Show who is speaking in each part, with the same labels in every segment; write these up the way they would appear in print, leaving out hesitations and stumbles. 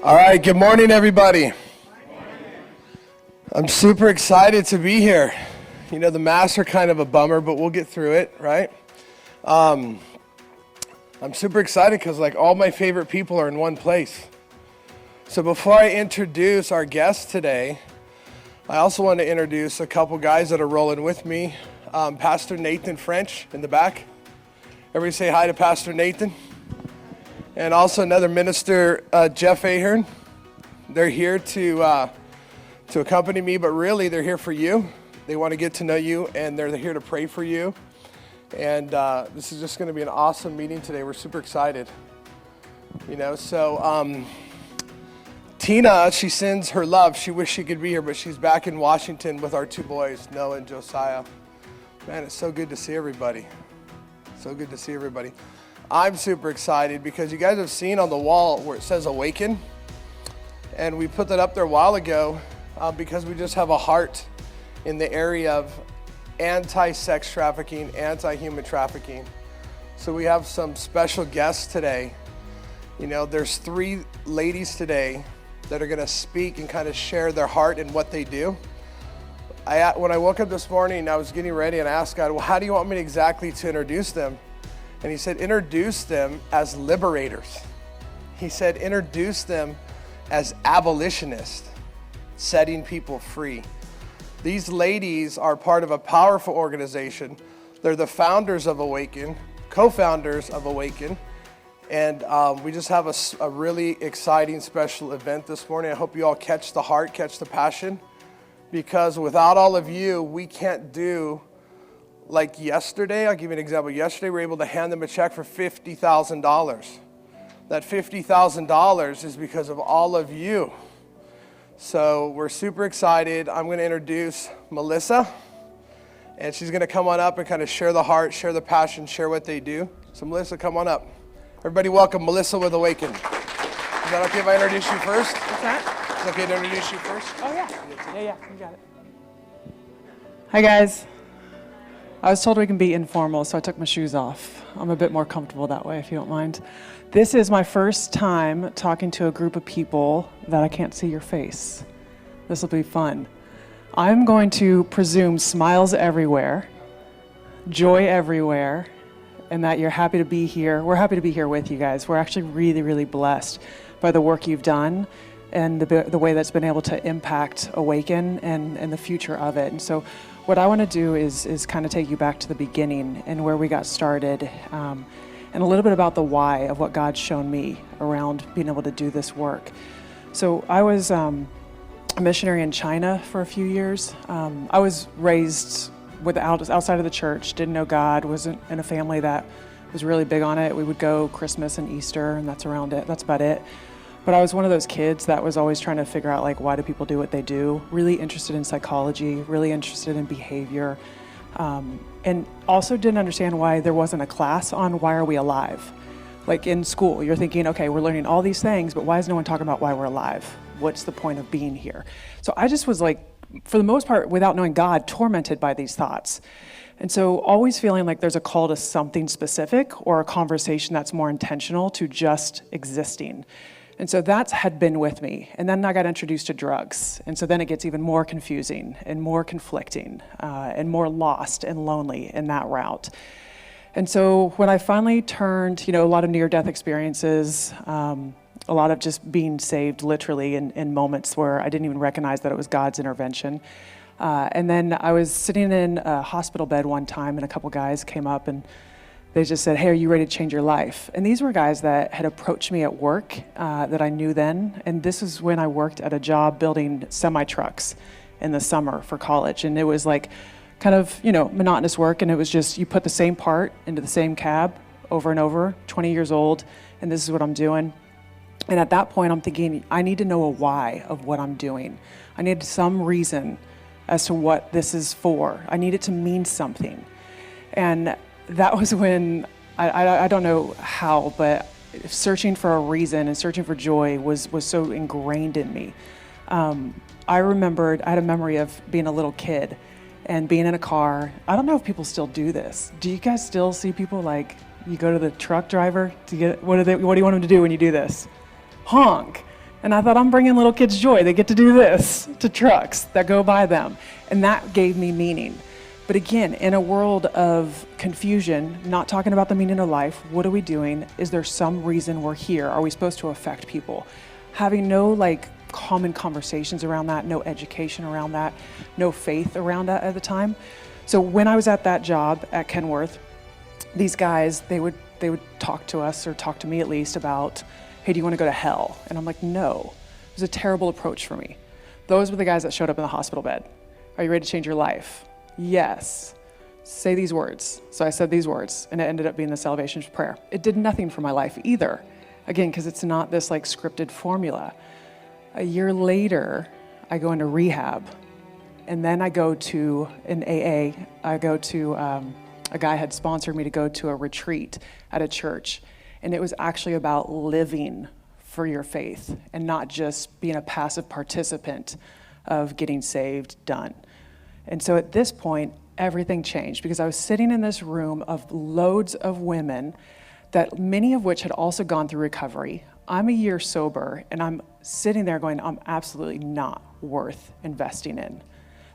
Speaker 1: All right, good morning, everybody. I'm super excited to be here. You know, the masks are kind of a bummer, but we'll get through it, right? I'm super excited because like all my favorite people are in one place. So before I introduce our guest today, I also want to introduce a couple guys that are rolling with me. Pastor Nathan French in the back. Everybody say hi to Pastor Nathan. And also another minister, Jeff Ahern. They're here to accompany me, but really they're here for you. They want to get to know you, and they're here to pray for you. And this is just going to be an awesome meeting today. We're super excited. You know, so Tina, she sends her love. She wished she could be here, but she's back in Washington with our two boys, Noah and Josiah. Man, it's so good to see everybody. So good to see everybody. I'm super excited because you guys have seen on the wall where it says Awaken. And we put that up there a while ago because we just have a heart in the area of anti-sex trafficking, anti-human trafficking. So we have some special guests today. You know, there's 3 ladies today that are going to speak and kind of share their heart and what they do. When I woke up this morning, I was getting ready and I asked God, well, how do you want me exactly to introduce them? And he said, introduce them as liberators. He said, introduce them as abolitionists, setting people free. These ladies are part of a powerful organization. They're the founders of Awaken, co-founders of Awaken. And we just have a really exciting special event this morning. I hope you all catch the heart, catch the passion, because without all of you, we can't do like yesterday. I'll give you an example. Yesterday, we were able to hand them a check for $50,000. That $50,000 is because of all of you. So we're super excited. I'm going to introduce Melissa, and she's going to come on up and kind of share the heart, share the passion, share what they do. So Melissa, come on up. Everybody welcome Melissa with Awaken. Is that okay if I introduce you first?
Speaker 2: What's that?
Speaker 1: Is it okay to introduce you first?
Speaker 2: Oh, yeah. Yeah, you got it. Hi, guys. I was told we can be informal, so I took my shoes off. I'm a bit more comfortable that way, if you don't mind. This is my first time talking to a group of people that I can't see your face. This will be fun. I'm going to presume smiles everywhere, joy everywhere, and that you're happy to be here. We're happy to be here with you guys. We're actually really, really blessed by the work you've done and the way that's been able to impact Awaken and the future of it. And so what I want to do is kind of take you back to the beginning and where we got started, and a little bit about the why of what God's shown me around being able to do this work. So I was a missionary in China for a few years. I was raised outside of the church, didn't know God, wasn't in a family that was really big on it. We would go Christmas and Easter, and that's about it. But I was one of those kids that was always trying to figure out, like, why do people do what they do? Really interested in psychology, really interested in behavior, and also didn't understand why there wasn't a class on why are we alive. Like in school, you're thinking, okay, we're learning all these things, but why is no one talking about why we're alive? What's the point of being here? So I just was like, for the most part, without knowing God, tormented by these thoughts. And so always feeling like there's a call to something specific or a conversation that's more intentional to just existing. And so that had been with me. And then I got introduced to drugs. And so then it gets even more confusing and more conflicting and more lost and lonely in that route. And so when I finally turned, a lot of near-death experiences, a lot of just being saved literally in moments where I didn't even recognize that it was God's intervention. And then I was sitting in a hospital bed one time, and a couple guys came up and they just said, hey, are you ready to change your life? And these were guys that had approached me at work that I knew then. And this is when I worked at a job building semi-trucks in the summer for college. And it was like kind of, monotonous work. And it was just, you put the same part into the same cab over and over, 20 years old, and this is what I'm doing. And at that point, I'm thinking, I need to know a why of what I'm doing. I need some reason as to what this is for. I need it to mean something. And that was when, I don't know how, but searching for a reason and searching for joy was so ingrained in me. I had a memory of being a little kid and being in a car. I don't know if people still do this. Do you guys still see people like, you go to the truck driver to get, what do you want them to do when you do this? Honk. And I thought, I'm bringing little kids joy. They get to do this to trucks that go by them. And that gave me meaning. But again, in a world of confusion, not talking about the meaning of life, what are we doing? Is there some reason we're here? Are we supposed to affect people? Having no common conversations around that, no education around that, no faith around that at the time. So when I was at that job at Kenworth, these guys, they would talk to us, or talk to me at least, about, hey, do you want to go to hell? And I'm like, no. It was a terrible approach for me. Those were the guys that showed up in the hospital bed. Are you ready to change your life? Yes. Say these words. So I said these words, and it ended up being the salvation prayer. It did nothing for my life either. Again, because it's not this scripted formula. A year later, I go into rehab, and then I go to an AA. I go to, a guy had sponsored me to go to a retreat at a church. And it was actually about living for your faith and not just being a passive participant of getting saved, done. And so at this point, everything changed, because I was sitting in this room of loads of women, that many of which had also gone through recovery. I'm a year sober, and I'm sitting there going, I'm absolutely not worth investing in.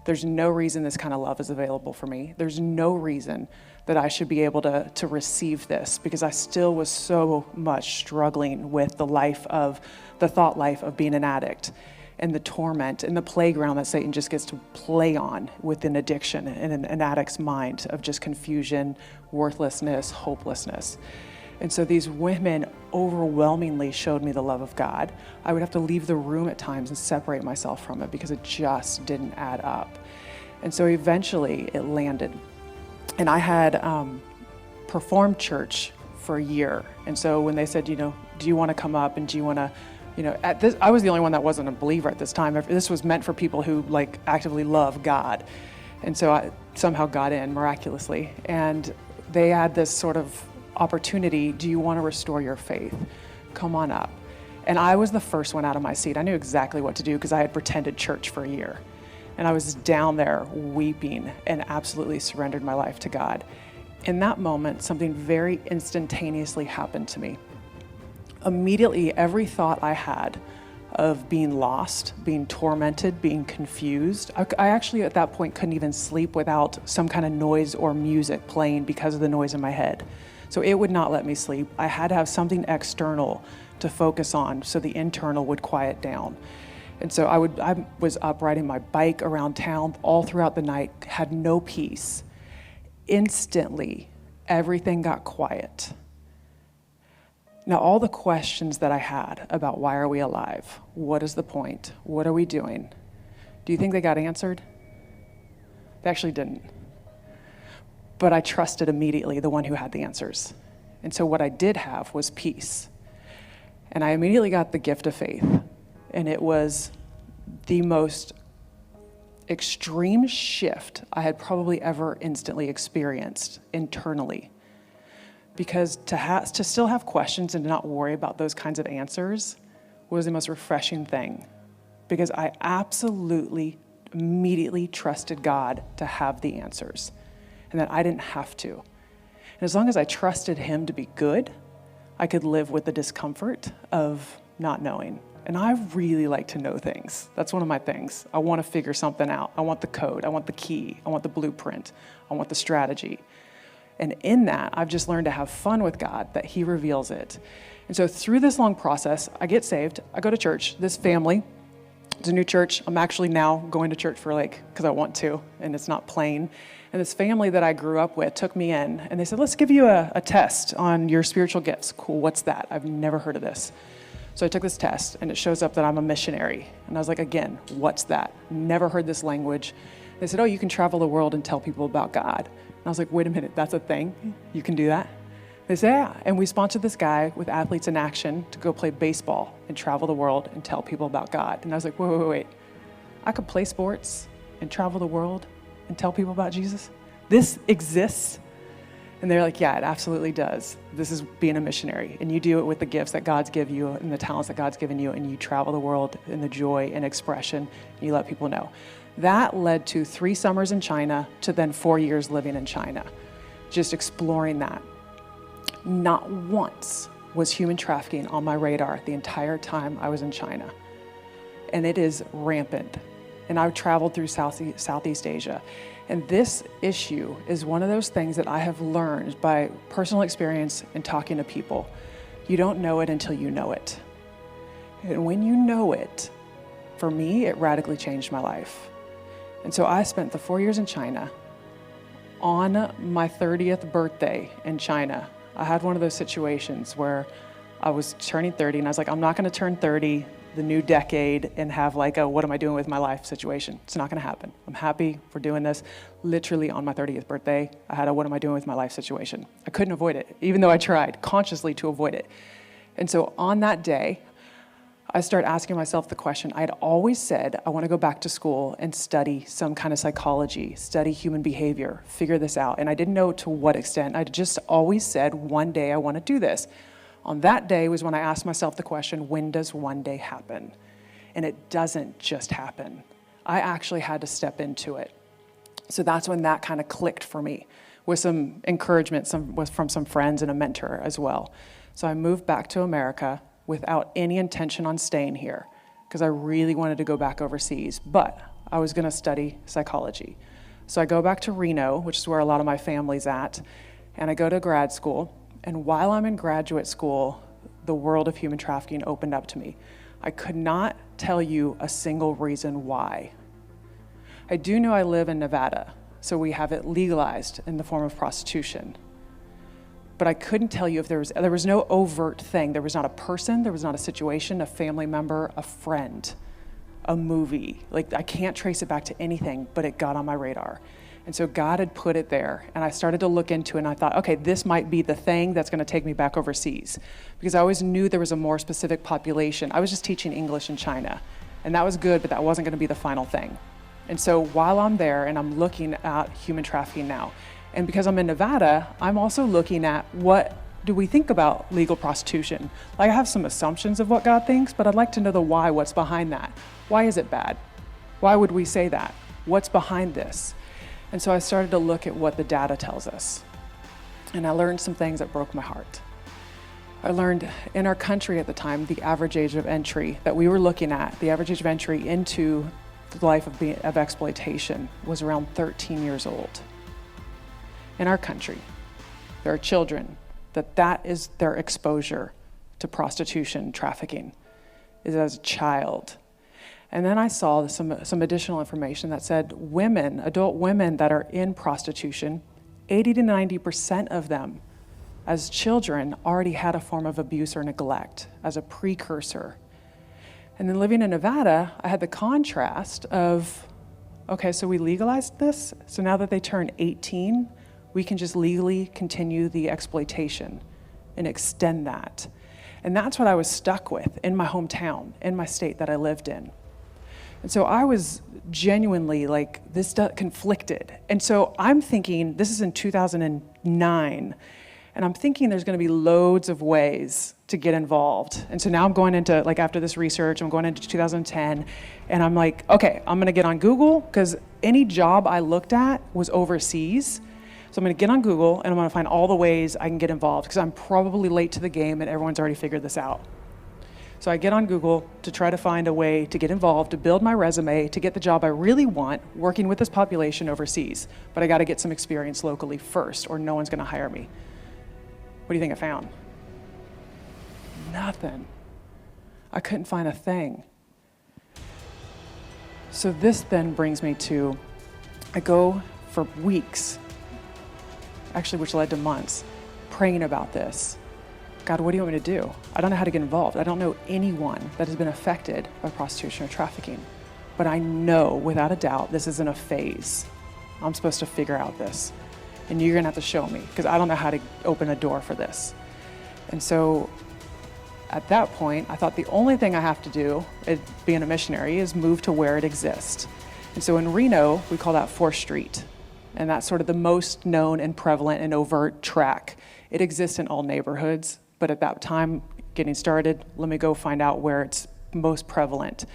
Speaker 2: There's no reason this kind of love is available for me. There's no reason that I should be able to receive this, because I still was so much struggling with the thought life of being an addict, and the torment and the playground that Satan just gets to play on with an addiction and an addict's mind of just confusion, worthlessness, hopelessness. And so these women overwhelmingly showed me the love of God. I would have to leave the room at times and separate myself from it, because it just didn't add up. And so eventually it landed. And I had performed church for a year. And so when they said, do you want to come up, and do you want to, I was the only one that wasn't a believer at this time. This was meant for people who actively love God. And so I somehow got in miraculously. And they had this sort of opportunity, do you want to restore your faith? Come on up. And I was the first one out of my seat. I knew exactly what to do, because I had pretended church for a year. And I was down there weeping and absolutely surrendered my life to God. In that moment, something very instantaneously happened to me. Immediately, every thought I had of being lost, being tormented, being confused, I actually at that point couldn't even sleep without some kind of noise or music playing, because of the noise in my head. So it would not let me sleep. I had to have something external to focus on so the internal would quiet down. And so I was up riding my bike around town all throughout the night, had no peace. Instantly, everything got quiet. Now, all the questions that I had about why are we alive? What is the point? What are we doing? Do you think they got answered? They actually didn't. But I trusted immediately the one who had the answers. And so what I did have was peace. And I immediately got the gift of faith. And it was the most extreme shift I had probably ever instantly experienced internally. Because to still have questions and to not worry about those kinds of answers was the most refreshing thing. Because I absolutely, immediately trusted God to have the answers, and that I didn't have to. And as long as I trusted Him to be good, I could live with the discomfort of not knowing. And I really like to know things. That's one of my things. I want to figure something out. I want the code. I want the key. I want the blueprint. I want the strategy. And in that, I've just learned to have fun with God, that He reveals it. And so through this long process, I get saved. I go to church. This family, it's a new church. I'm actually now going to church for because I want to, and it's not plain. And this family that I grew up with took me in, and they said, let's give you a test on your spiritual gifts. Cool, what's that? I've never heard of this. So I took this test, and it shows up that I'm a missionary. And I was like, again, what's that? Never heard this language. They said, oh, you can travel the world and tell people about God. And I was like, wait a minute, that's a thing? You can do that? They said, yeah. And we sponsored this guy with Athletes in Action to go play baseball and travel the world and tell people about God. And I was like, wait. I could play sports and travel the world and tell people about Jesus? This exists? And they're like, yeah, it absolutely does. This is being a missionary. And you do it with the gifts that God's given you and the talents that God's given you, and you travel the world in the joy and expression, and you let people know. That led to 3 summers in China to then 4 years living in China, just exploring that. Not once was human trafficking on my radar the entire time I was in China. And it is rampant. And I've traveled through Southeast Asia. And this issue is one of those things that I have learned by personal experience and talking to people. You don't know it until you know it. And when you know it, for me, it radically changed my life. And so I spent the 4 years in China. On my 30th birthday in China, I had one of those situations where I was turning 30 and I was like, I'm not gonna turn 30 the new decade and have like a what am I doing with my life situation. It's not gonna happen. I'm happy for doing this. Literally on my 30th birthday, I had a what am I doing with my life situation. I couldn't avoid it, even though I tried consciously to avoid it. And so on that day, I started asking myself the question. I had always said, I want to go back to school and study some kind of psychology, study human behavior, figure this out. And I didn't know to what extent. I just always said, one day I want to do this. On that day was when I asked myself the question, when does one day happen? And it doesn't just happen. I actually had to step into it. So that's when that kind of clicked for me, with some encouragement from some friends and a mentor as well. So I moved back to America without any intention on staying here, because I really wanted to go back overseas, but I was gonna study psychology. So I go back to Reno, which is where a lot of my family's at, and I go to grad school, and while I'm in graduate school, the world of human trafficking opened up to me. I could not tell you a single reason why. I do know I live in Nevada, so we have it legalized in the form of prostitution. But I couldn't tell you if there was no overt thing. There was not a person, there was not a situation, a family member, a friend, a movie. Like, I can't trace it back to anything, but it got on my radar. And so God had put it there, and I started to look into it, and I thought, okay, this might be the thing that's gonna take me back overseas. Because I always knew there was a more specific population. I was just teaching English in China, and that was good, but that wasn't gonna be the final thing. And so while I'm there, and I'm looking at human trafficking now, and because I'm in Nevada, I'm also looking at what do we think about legal prostitution? Like, I have some assumptions of what God thinks, but I'd like to know the why, what's behind that. Why is it bad? Why would we say that? What's behind this? And so I started to look at what the data tells us. And I learned some things that broke my heart. I learned in our country at the time, the average age of entry that we were looking at, the average age of entry into the life of exploitation was around 13 years old. In our country, there are children that is their exposure to prostitution, trafficking, is as a child. And then I saw some additional information that said women, adult women that are in prostitution, 80 to 90% of them as children already had a form of abuse or neglect as a precursor. And then living in Nevada, I had the contrast of, okay, so we legalized this, so now that they turn 18, we can just legally continue the exploitation and extend that. And that's what I was stuck with in my hometown, in my state that I lived in. And so I was genuinely like, conflicted. And so I'm thinking, this is in 2009, and I'm thinking there's gonna be loads of ways to get involved. And so now I'm going into, like after this research, I'm going into 2010, and I'm like, okay, I'm gonna get on Google, because any job I looked at was overseas. So I'm gonna get on Google and I'm gonna find all the ways I can get involved, because I'm probably late to the game and everyone's already figured this out. So I get on Google to try to find a way to get involved, to build my resume, to get the job I really want, working with this population overseas. But I gotta get some experience locally first, or no one's gonna hire me. What do you think I found? Nothing. I couldn't find a thing. So this then brings me to, I go for weeks, actually which led to months, praying about this. God, what do you want me to do? I don't know how to get involved. I don't know anyone that has been affected by prostitution or trafficking. But I know without a doubt this isn't a phase. I'm supposed to figure out this. And you're gonna have to show me, because I don't know how to open a door for this. And so at that point, I thought the only thing I have to do, being a missionary, is move to where it exists. And so in Reno, we call that 4th Street. And that's sort of the most known and prevalent and overt track. It exists in all neighborhoods, but at that time, getting started, let me go find out where it's most prevalent.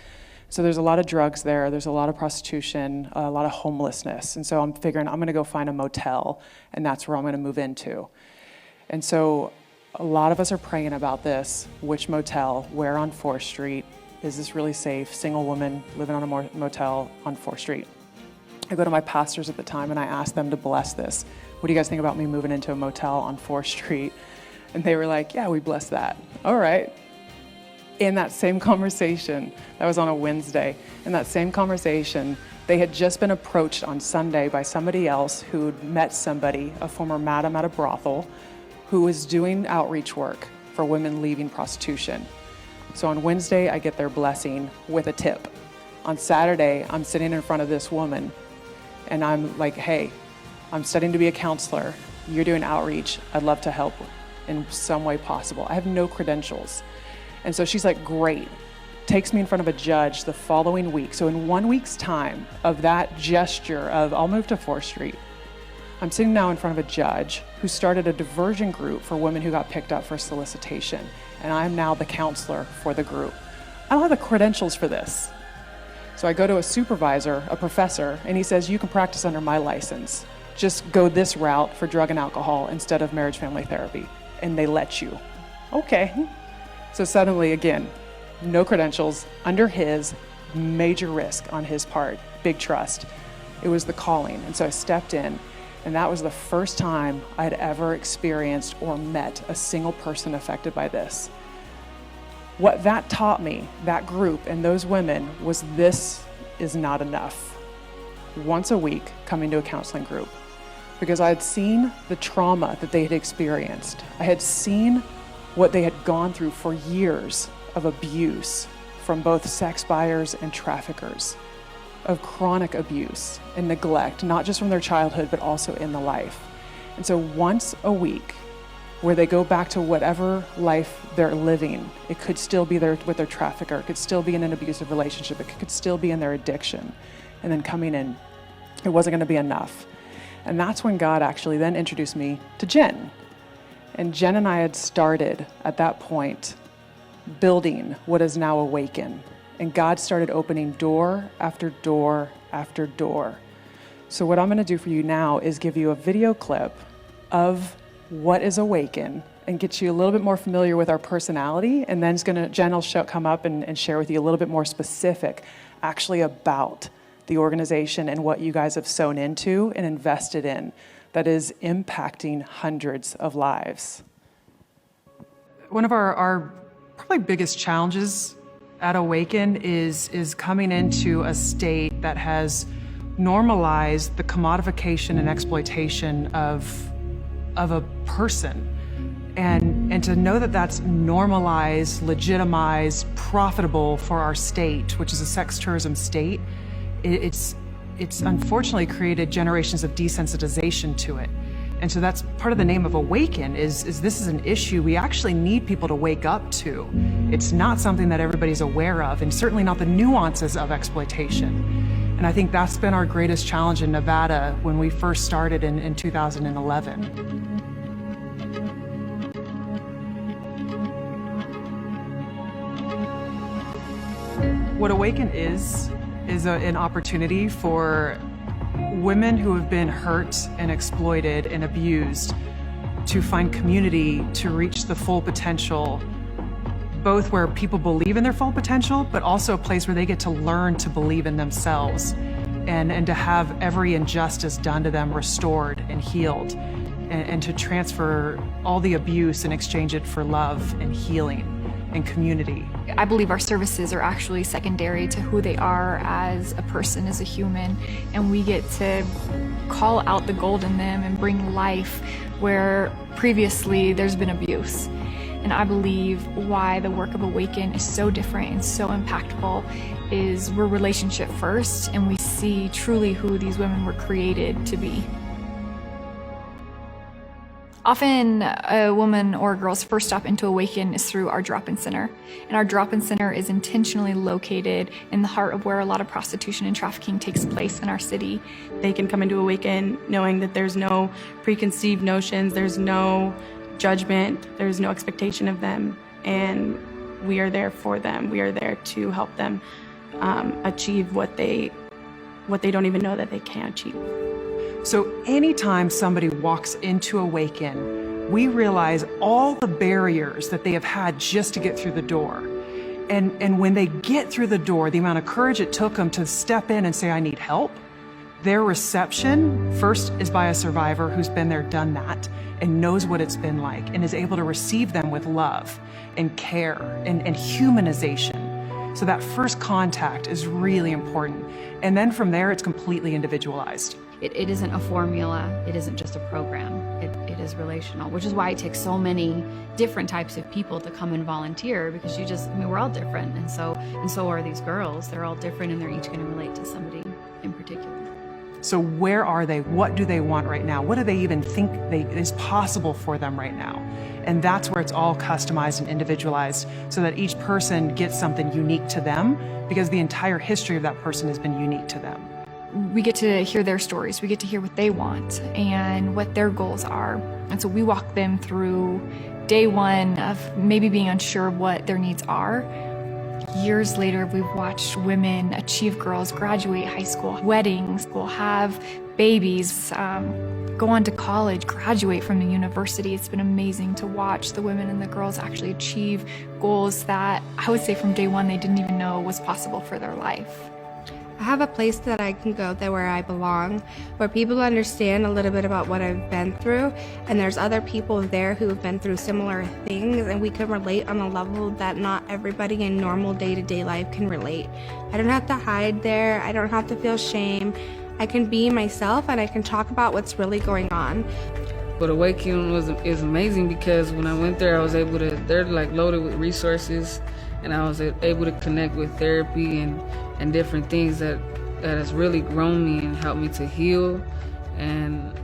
Speaker 2: So there's a lot of drugs there, there's a lot of prostitution, a lot of homelessness. And so I'm figuring I'm gonna go find a motel, and that's where I'm gonna move into. And so a lot of us are praying about this. Which motel? Where on 4th Street? Is this really safe? Single woman living on a motel on 4th Street. I go to my pastors at the time and I ask them to bless this. What do you guys think about me moving into a motel on 4th Street? And they were like, yeah, we bless that. All right. In that same conversation, that was on a Wednesday, in that same conversation, they had just been approached on Sunday by somebody else who'd met somebody, a former madam at a brothel, who was doing outreach work for women leaving prostitution. So on Wednesday, I get their blessing with a tip. On Saturday, I'm sitting in front of this woman and I'm like, hey, I'm studying to be a counselor. You're doing outreach. I'd love to help in some way possible. I have no credentials. And so she's like, great. Takes me in front of a judge the following week. So in 1 week's time of that gesture of I'll move to 4th Street, I'm sitting now in front of a judge who started a diversion group for women who got picked up for solicitation. And I'm now the counselor for the group. I don't have the credentials for this. So I go to a supervisor, a professor, and he says, you can practice under my license. Just go this route for drug and alcohol instead of marriage family therapy. And they let you. Okay. So suddenly, again, no credentials, under his, major risk on his part, big trust. It was the calling. And so I stepped in, and that was the first time I had ever experienced or met a single person affected by this. What that taught me, that group and those women, was this is not enough. Once a week, coming to a counseling group. Because I had seen the trauma that they had experienced. I had seen what they had gone through for years of abuse from both sex buyers and traffickers, of chronic abuse and neglect, not just from their childhood, but also in the life. And so once a week, where they go back to whatever life they're living, it could still be there with their trafficker, it could still be in an abusive relationship, it could still be in their addiction. And then coming in, it wasn't gonna be enough. And that's when God actually then introduced me to Jen. And Jen and I had started at that point building what is now Awaken. And God started opening door after door after door. So what I'm gonna do for you now is give you a video clip of what is Awaken and get you a little bit more familiar with our personality. And then Jen will come up and share with you a little bit more specific actually about the organization and what you guys have sown into and invested in that is impacting hundreds of lives. One of our probably biggest challenges at Awaken is coming into a state that has normalized the commodification and exploitation of a person. And to know that that's normalized, legitimized, profitable for our state, which is a sex tourism state, it's unfortunately created generations of desensitization to it. And so that's part of the name of Awaken is this is an issue we actually need people to wake up to. It's not something that everybody's aware of, and certainly not the nuances of exploitation. And I think that's been our greatest challenge in Nevada when we first started in 2011. What Awaken is an opportunity for women who have been hurt and exploited and abused to find community to reach the full potential, both where people believe in their full potential, but also a place where they get to learn to believe in themselves and to have every injustice done to them restored and healed, and to transfer all the abuse and exchange it for love and healing and community.
Speaker 3: I believe our services are actually secondary to who they are as a person, as a human, and we get to call out the gold in them and bring life where previously there's been abuse. And I believe why the work of Awaken is so different and so impactful is we're relationship first, and we see truly who these women were created to be. Often a woman or a girl's first stop into Awaken is through our drop-in center. And our drop-in center is intentionally located in the heart of where a lot of prostitution and trafficking takes place in our city.
Speaker 4: They can come into Awaken knowing that there's no preconceived notions, there's no judgment, there's no expectation of them, and we are there for them. We are there to help them achieve what they don't even know that they can achieve.
Speaker 2: So anytime somebody walks into Awaken, we realize all the barriers that they have had just to get through the door. And when they get through the door, the amount of courage it took them to step in and say, I need help, their reception first is by a survivor who's been there, done that, and knows what it's been like, and is able to receive them with love and care and humanization. So that first contact is really important. And then from there, it's completely individualized.
Speaker 5: It isn't a formula. It isn't just a program. It is relational, which is why it takes so many different types of people to come and volunteer, because we're all different. And so are these girls. They're all different, and they're each going to relate to somebody in particular.
Speaker 2: So where are they? What do they want right now? What do they even think is possible for them right now? And that's where it's all customized and individualized, so that each person gets something unique to them, because the entire history of that person has been unique to them.
Speaker 3: We get to hear their stories. We get to hear what they want and what their goals are. And so we walk them through day one of maybe being unsure of what their needs are. Years later, we've watched women achieve, girls graduate high school, weddings, will have babies, go on to college, graduate from the university. It's been amazing to watch the women and the girls actually achieve goals that I would say from day one they didn't even know was possible for their life.
Speaker 6: I have a place that I can go there where I belong, where people understand a little bit about what I've been through, and there's other people there who have been through similar things, and we can relate on a level that not everybody in normal day-to-day life can relate. I don't have to hide there. I don't have to feel shame. I can be myself, and I can talk about what's really going on.
Speaker 7: But Awaken is amazing, because when I went there, I was able to, they're like loaded with resources, and I was able to connect with therapy and different things that has really grown me and helped me to heal, and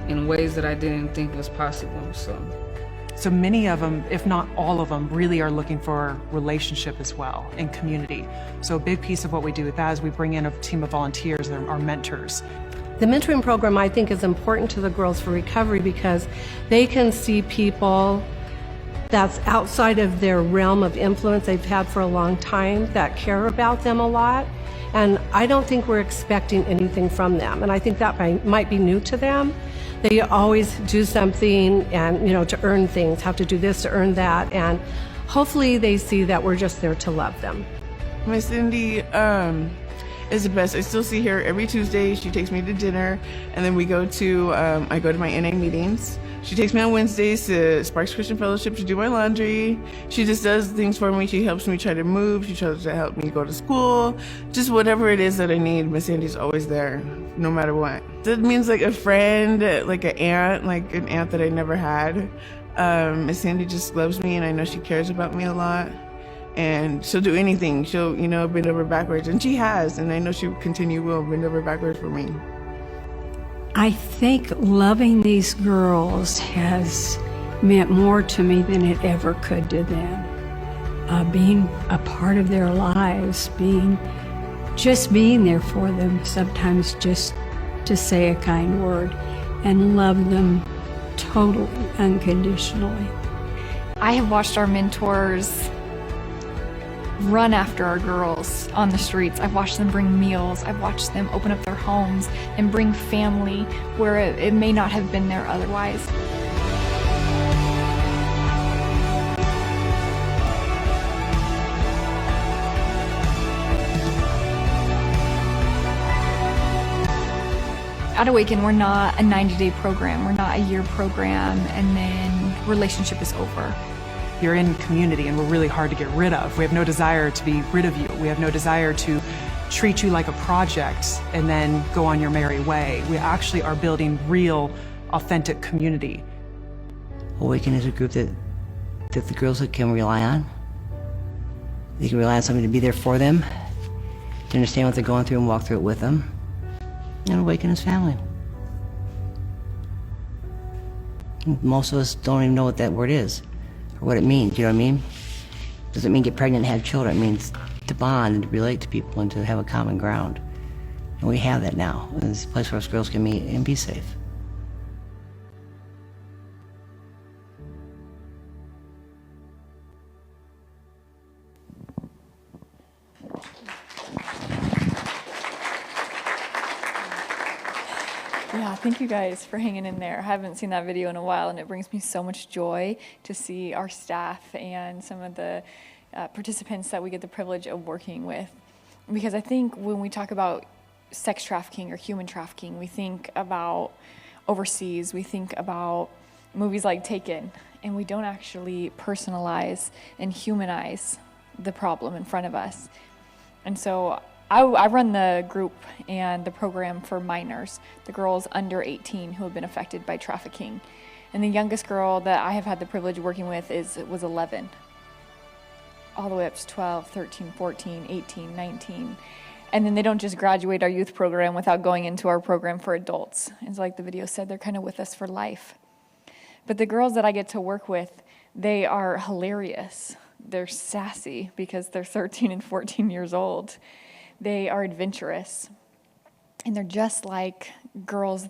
Speaker 7: in ways that I didn't think was possible.
Speaker 2: So many of them, if not all of them, really are looking for relationship as well and community. So a big piece of what we do with that is we bring in a team of volunteers, they're our mentors.
Speaker 8: The mentoring program, I think, is important to the Girls for Recovery, because they can see people that's outside of their realm of influence they've had for a long time, that care about them a lot. And I don't think we're expecting anything from them. And I think that might be new to them. They always do something and, to earn things, have to do this to earn that. And hopefully they see that we're just there to love them.
Speaker 9: Miss Cindy is the best. I still see her every Tuesday. She takes me to dinner, and then we go to, I go to my NA meetings. She takes me on Wednesdays to Sparks Christian Fellowship to do my laundry. She just does things for me. She helps me try to move. She tries to help me go to school. Just whatever it is that I need, Miss Sandy's always there, no matter what. That means like a friend, like an aunt that I never had. Miss Sandy just loves me, and I know she cares about me a lot. And she'll do anything. She'll, bend over backwards. And she has, and I know she will continue will bend over backwards for me.
Speaker 10: I think loving these girls has meant more to me than it ever could to them. Being a part of their lives, being there for them, sometimes just to say a kind word, and love them totally, unconditionally.
Speaker 3: I have watched our mentors run after our girls on the streets. I've watched them bring meals. I've watched them open up their homes and bring family where it may not have been there otherwise. At Awaken, we're not a 90-day program. We're not a year program, and then relationship is over.
Speaker 2: You're in community, and we're really hard to get rid of. We have no desire to be rid of you. We have no desire to treat you like a project and then go on your merry way. We actually are building real, authentic community.
Speaker 11: Awaken is a group that the girls can rely on. They can rely on somebody to be there for them, to understand what they're going through and walk through it with them. And Awaken is family. Most of us don't even know what that word is, or what it means, you know what I mean? Doesn't mean get pregnant and have children. It means to bond and to relate to people and to have a common ground. And we have that now. It's a place where us girls can meet and be safe.
Speaker 3: Yeah, thank you guys for hanging in there. I haven't seen that video in a while, and it brings me so much joy to see our staff and some of the participants that we get the privilege of working with. Because I think when we talk about sex trafficking or human trafficking, we think about overseas, we think about movies like Taken, and we don't actually personalize and humanize the problem in front of us. And so I run the group and the program for minors, the girls under 18 who have been affected by trafficking. And the youngest girl that I have had the privilege of working with was 11, all the way up to 12, 13, 14, 18, 19. And then they don't just graduate our youth program without going into our program for adults. It's like the video said, they're kind of with us for life. But the girls that I get to work with, they are hilarious. They're sassy because they're 13 and 14 years old. They are adventurous. And they're just like girls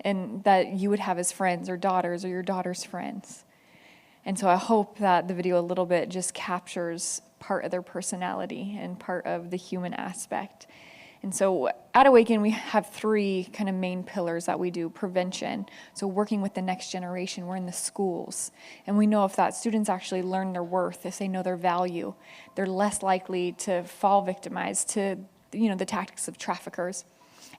Speaker 3: that you would have as friends or daughters or your daughter's friends. And so I hope that the video a little bit just captures part of their personality and part of the human aspect. And so at Awaken, we have 3 kind of main pillars that we do. Prevention, so working with the next generation. We're in the schools. And we know if that students actually learn their worth, if they know their value, they're less likely to fall victimized to, the tactics of traffickers.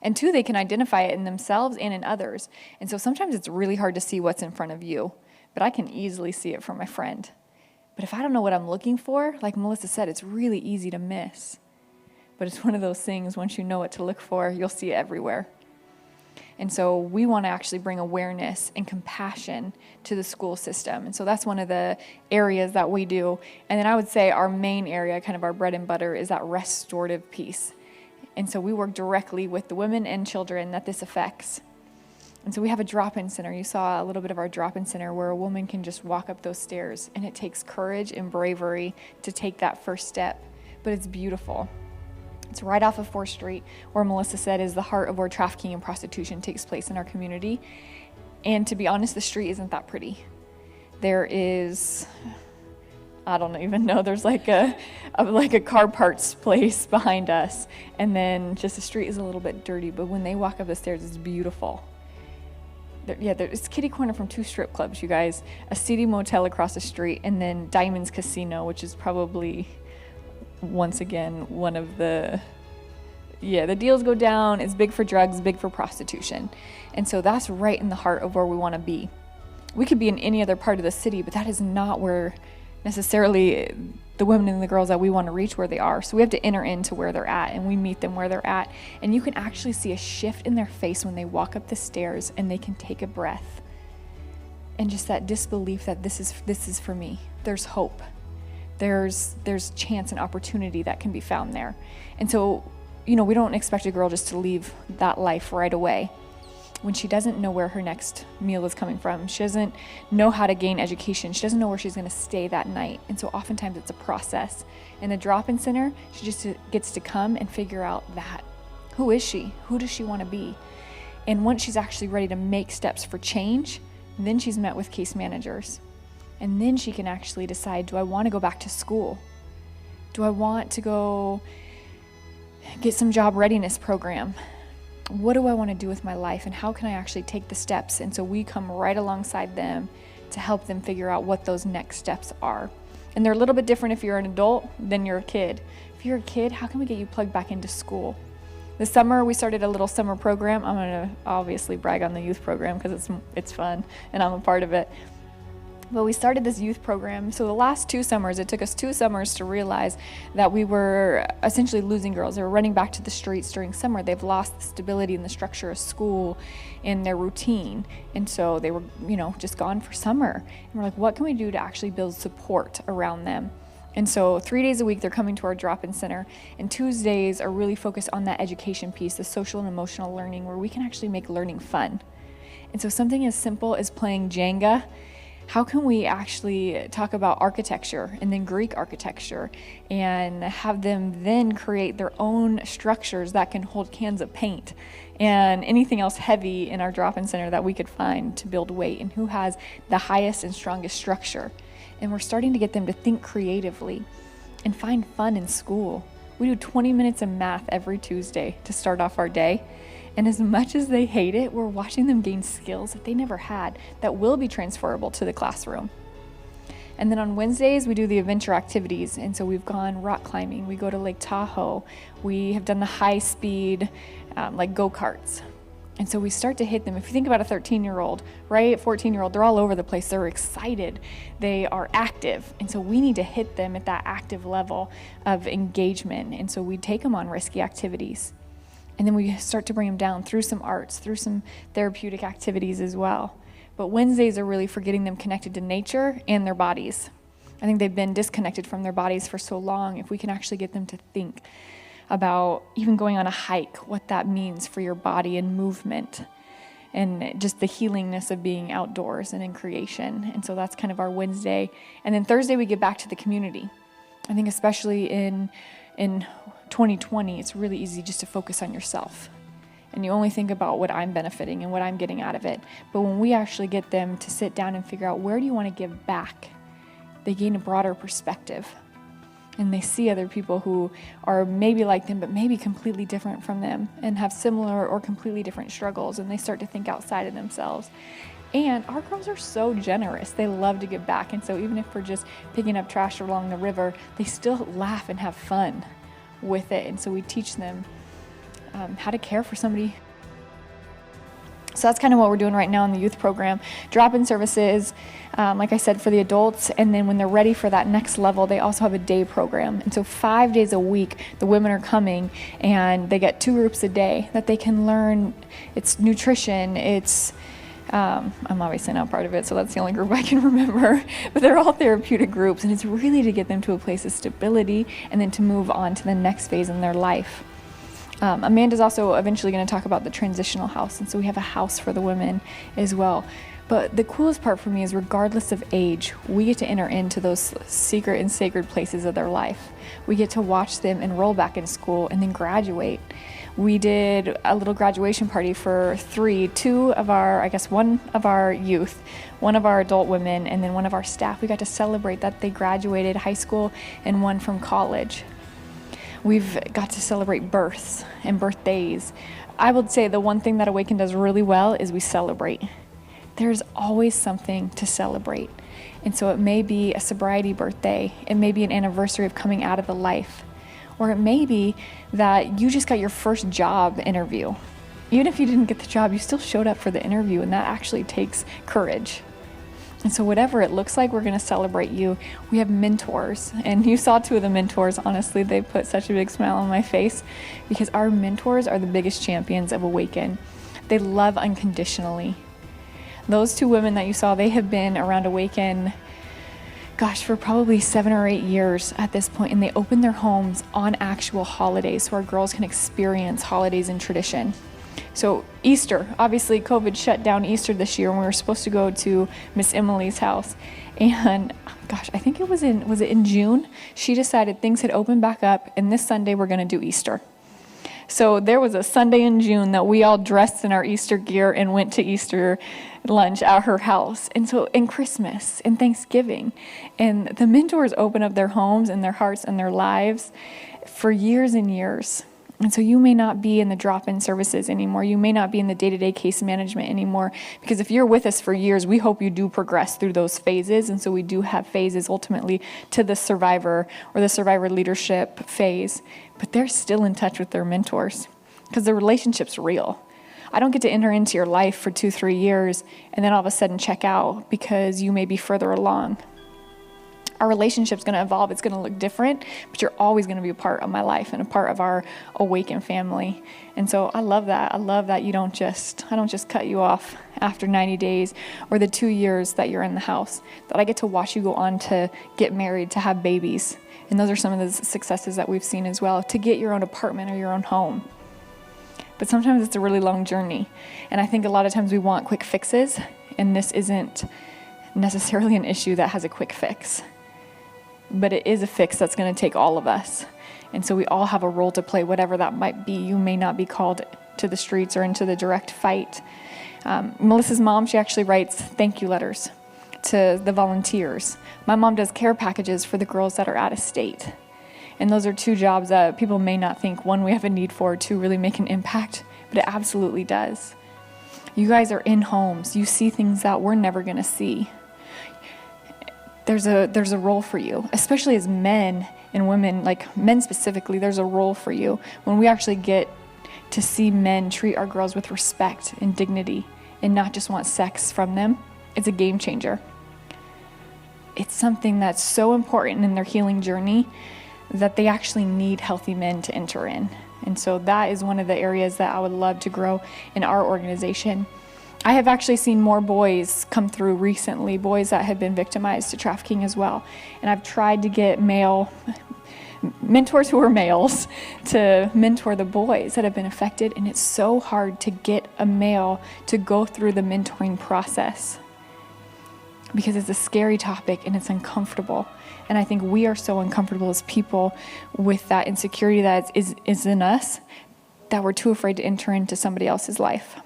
Speaker 3: And 2, they can identify it in themselves and in others. And so sometimes it's really hard to see what's in front of you, but I can easily see it from my friend. But if I don't know what I'm looking for, like Melissa said, it's really easy to miss. But it's one of those things, once you know what to look for, you'll see it everywhere. And so we want to actually bring awareness and compassion to the school system. And so that's one of the areas that we do. And then I would say our main area, kind of our bread and butter, is that restorative piece. And so we work directly with the women and children that this affects. And so we have a drop-in center. You saw a little bit of our drop-in center where a woman can just walk up those stairs. And it takes courage and bravery to take that first step. But it's beautiful. It's right off of 4th Street, where Melissa said is the heart of where trafficking and prostitution takes place in our community. And to be honest, the street isn't that pretty. There is, I don't even know, there's like a car parts place behind us. And then just the street is a little bit dirty, but when they walk up the stairs, it's beautiful. There's kitty corner from 2 strip clubs, you guys, a seedy motel across the street, and then Diamonds Casino, which is probably, once again, one of the deals go down. It's big for drugs, big for prostitution. And so that's right in the heart of where we want to be. We could be in any other part of the city, but that is not where necessarily the women and the girls that we want to reach where they are. So we have to enter into where they're at, and we meet them where they're at. And you can actually see a shift in their face when they walk up the stairs and they can take a breath. And just that disbelief that this is for me. There's hope. There's chance and opportunity that can be found there. And so, we don't expect a girl just to leave that life right away. When she doesn't know where her next meal is coming from, she doesn't know how to gain education, she doesn't know where she's going to stay that night. And so oftentimes it's a process. In the drop-in center, she just gets to come and figure out that. Who is she? Who does she want to be? And once she's actually ready to make steps for change, then she's met with case managers. And then she can actually decide, do I want to go back to school? Do I want to go get some job readiness program? What do I want to do with my life, and how can I actually take the steps? And so we come right alongside them to help them figure out what those next steps are. And they're a little bit different if you're an adult than you're a kid. If you're a kid, how can we get you plugged back into school? This summer, we started a little summer program. I'm going to obviously brag on the youth program because it's fun and I'm a part of it. But we started this youth program. So the last 2 summers, it took us 2 summers to realize that we were essentially losing girls. They were running back to the streets during summer. They've lost the stability and the structure of school and their routine. And so they were, just gone for summer. And we're like, what can we do to actually build support around them? And so 3 days a week, they're coming to our drop-in center. And Tuesdays are really focused on that education piece, the social and emotional learning, where we can actually make learning fun. And so something as simple as playing Jenga, how can we actually talk about architecture and then Greek architecture and have them then create their own structures that can hold cans of paint and anything else heavy in our drop-in center that we could find to build weight, and who has the highest and strongest structure. And we're starting to get them to think creatively and find fun in school. We do 20 minutes of math every Tuesday to start off our day. And as much as they hate it, we're watching them gain skills that they never had that will be transferable to the classroom. And then on Wednesdays, we do the adventure activities. And so we've gone rock climbing, we go to Lake Tahoe, we have done the high speed, like go-karts. And so we start to hit them. If you think about a 13-year-old, right, 14-year-old, they're all over the place. They're excited. They are active. And so we need to hit them at that active level of engagement. And so we take them on risky activities. And then we start to bring them down through some arts, through some therapeutic activities as well. But Wednesdays are really for getting them connected to nature and their bodies. I think they've been disconnected from their bodies for so long. If we can actually get them to think about even going on a hike, what that means for your body and movement, and just the healingness of being outdoors and in creation. And so that's kind of our Wednesday. And then Thursday, we get back to the community. I think especially in 2020, it's really easy just to focus on yourself. And you only think about what I'm benefiting and what I'm getting out of it. But when we actually get them to sit down and figure out where do you want to give back, they gain a broader perspective. And they see other people who are maybe like them, but maybe completely different from them and have similar or completely different struggles. And they start to think outside of themselves. And our girls are so generous. They love to give back. And so even if we're just picking up trash along the river, they still laugh and have fun with it. And so we teach them how to care for somebody. So that's kind of what we're doing right now in the youth program. Drop-in services, like I said, for the adults. And then when they're ready for that next level, they also have a day program. And so 5 days a week, the women are coming and they get 2 groups a day that they can learn. It's nutrition, it's, I'm obviously not part of it, so that's the only group I can remember. But they're all therapeutic groups. And it's really to get them to a place of stability and then to move on to the next phase in their life. Amanda's also eventually going to talk about the transitional house, and so we have a house for the women as well. But the coolest part for me is regardless of age, we get to enter into those secret and sacred places of their life. We get to watch them enroll back in school and then graduate. We did a little graduation party for 2 of our, I guess 1 of our youth, 1 of our adult women, and then 1 of our staff. We got to celebrate that they graduated high school and 1 from college. We've got to celebrate births and birthdays. I would say the one thing that Awaken does really well is we celebrate. There's always something to celebrate. And so it may be a sobriety birthday, it may be an anniversary of coming out of the life, or it may be that you just got your first job interview. Even if you didn't get the job, you still showed up for the interview, and that actually takes courage. And so whatever it looks like, we're going to celebrate you. We have mentors, and you saw 2 of the mentors. Honestly, they put such a big smile on my face because our mentors are the biggest champions of Awaken. They love unconditionally. Those 2 women that you saw, they have been around Awaken, for probably 7 or 8 years at this point, and they open their homes on actual holidays so our girls can experience holidays and tradition. So Easter, obviously COVID shut down Easter this year, and we were supposed to go to Miss Emily's house. And I think was it in June? She decided things had opened back up, and this Sunday we're going to do Easter. So there was a Sunday in June that we all dressed in our Easter gear and went to Easter lunch at her house. And Christmas and Thanksgiving. And the mentors open up their homes and their hearts and their lives for years and years. And so you may not be in the drop-in services anymore. You may not be in the day-to-day case management anymore. Because if you're with us for years, we hope you do progress through those phases. And so we do have phases ultimately to the survivor or the survivor leadership phase. But they're still in touch with their mentors because the relationship's real. I don't get to enter into your life for 2-3 years and then all of a sudden check out because you may be further along. Our relationship's going to evolve. It's going to look different, but you're always going to be a part of my life and a part of our Awaken family. And so I love that. I love that I don't just cut you off after 90 days or the 2 years that you're in the house, that I get to watch you go on to get married, to have babies. And those are some of the successes that we've seen as well, to get your own apartment or your own home. But sometimes it's a really long journey. And I think a lot of times we want quick fixes, and this isn't necessarily an issue that has a quick fix. But it is a fix that's going to take all of us. And so we all have a role to play, whatever that might be. You may not be called to the streets or into the direct fight. Melissa's mom, she actually writes thank you letters to the volunteers. My mom does care packages for the girls that are out of state. And those are 2 jobs that people may not think, 1, we have a need for, 2, really make an impact. but it absolutely does. You guys are in homes. You see things that we're never going to see. There's a role for you, especially as men and women, like men specifically, there's a role for you when we actually get to see men treat our girls with respect and dignity and not just want sex from them. It's a game changer. It's something that's so important in their healing journey that they actually need healthy men to enter in. And so that is one of the areas that I would love to grow in our organization. I have actually seen more boys come through recently, boys that have been victimized to trafficking as well. And I've tried to get male mentors who are males to mentor the boys that have been affected, and it's so hard to get a male to go through the mentoring process because it's a scary topic and it's uncomfortable. And I think we are so uncomfortable as people with that insecurity that is in us that we're too afraid to enter into somebody else's life.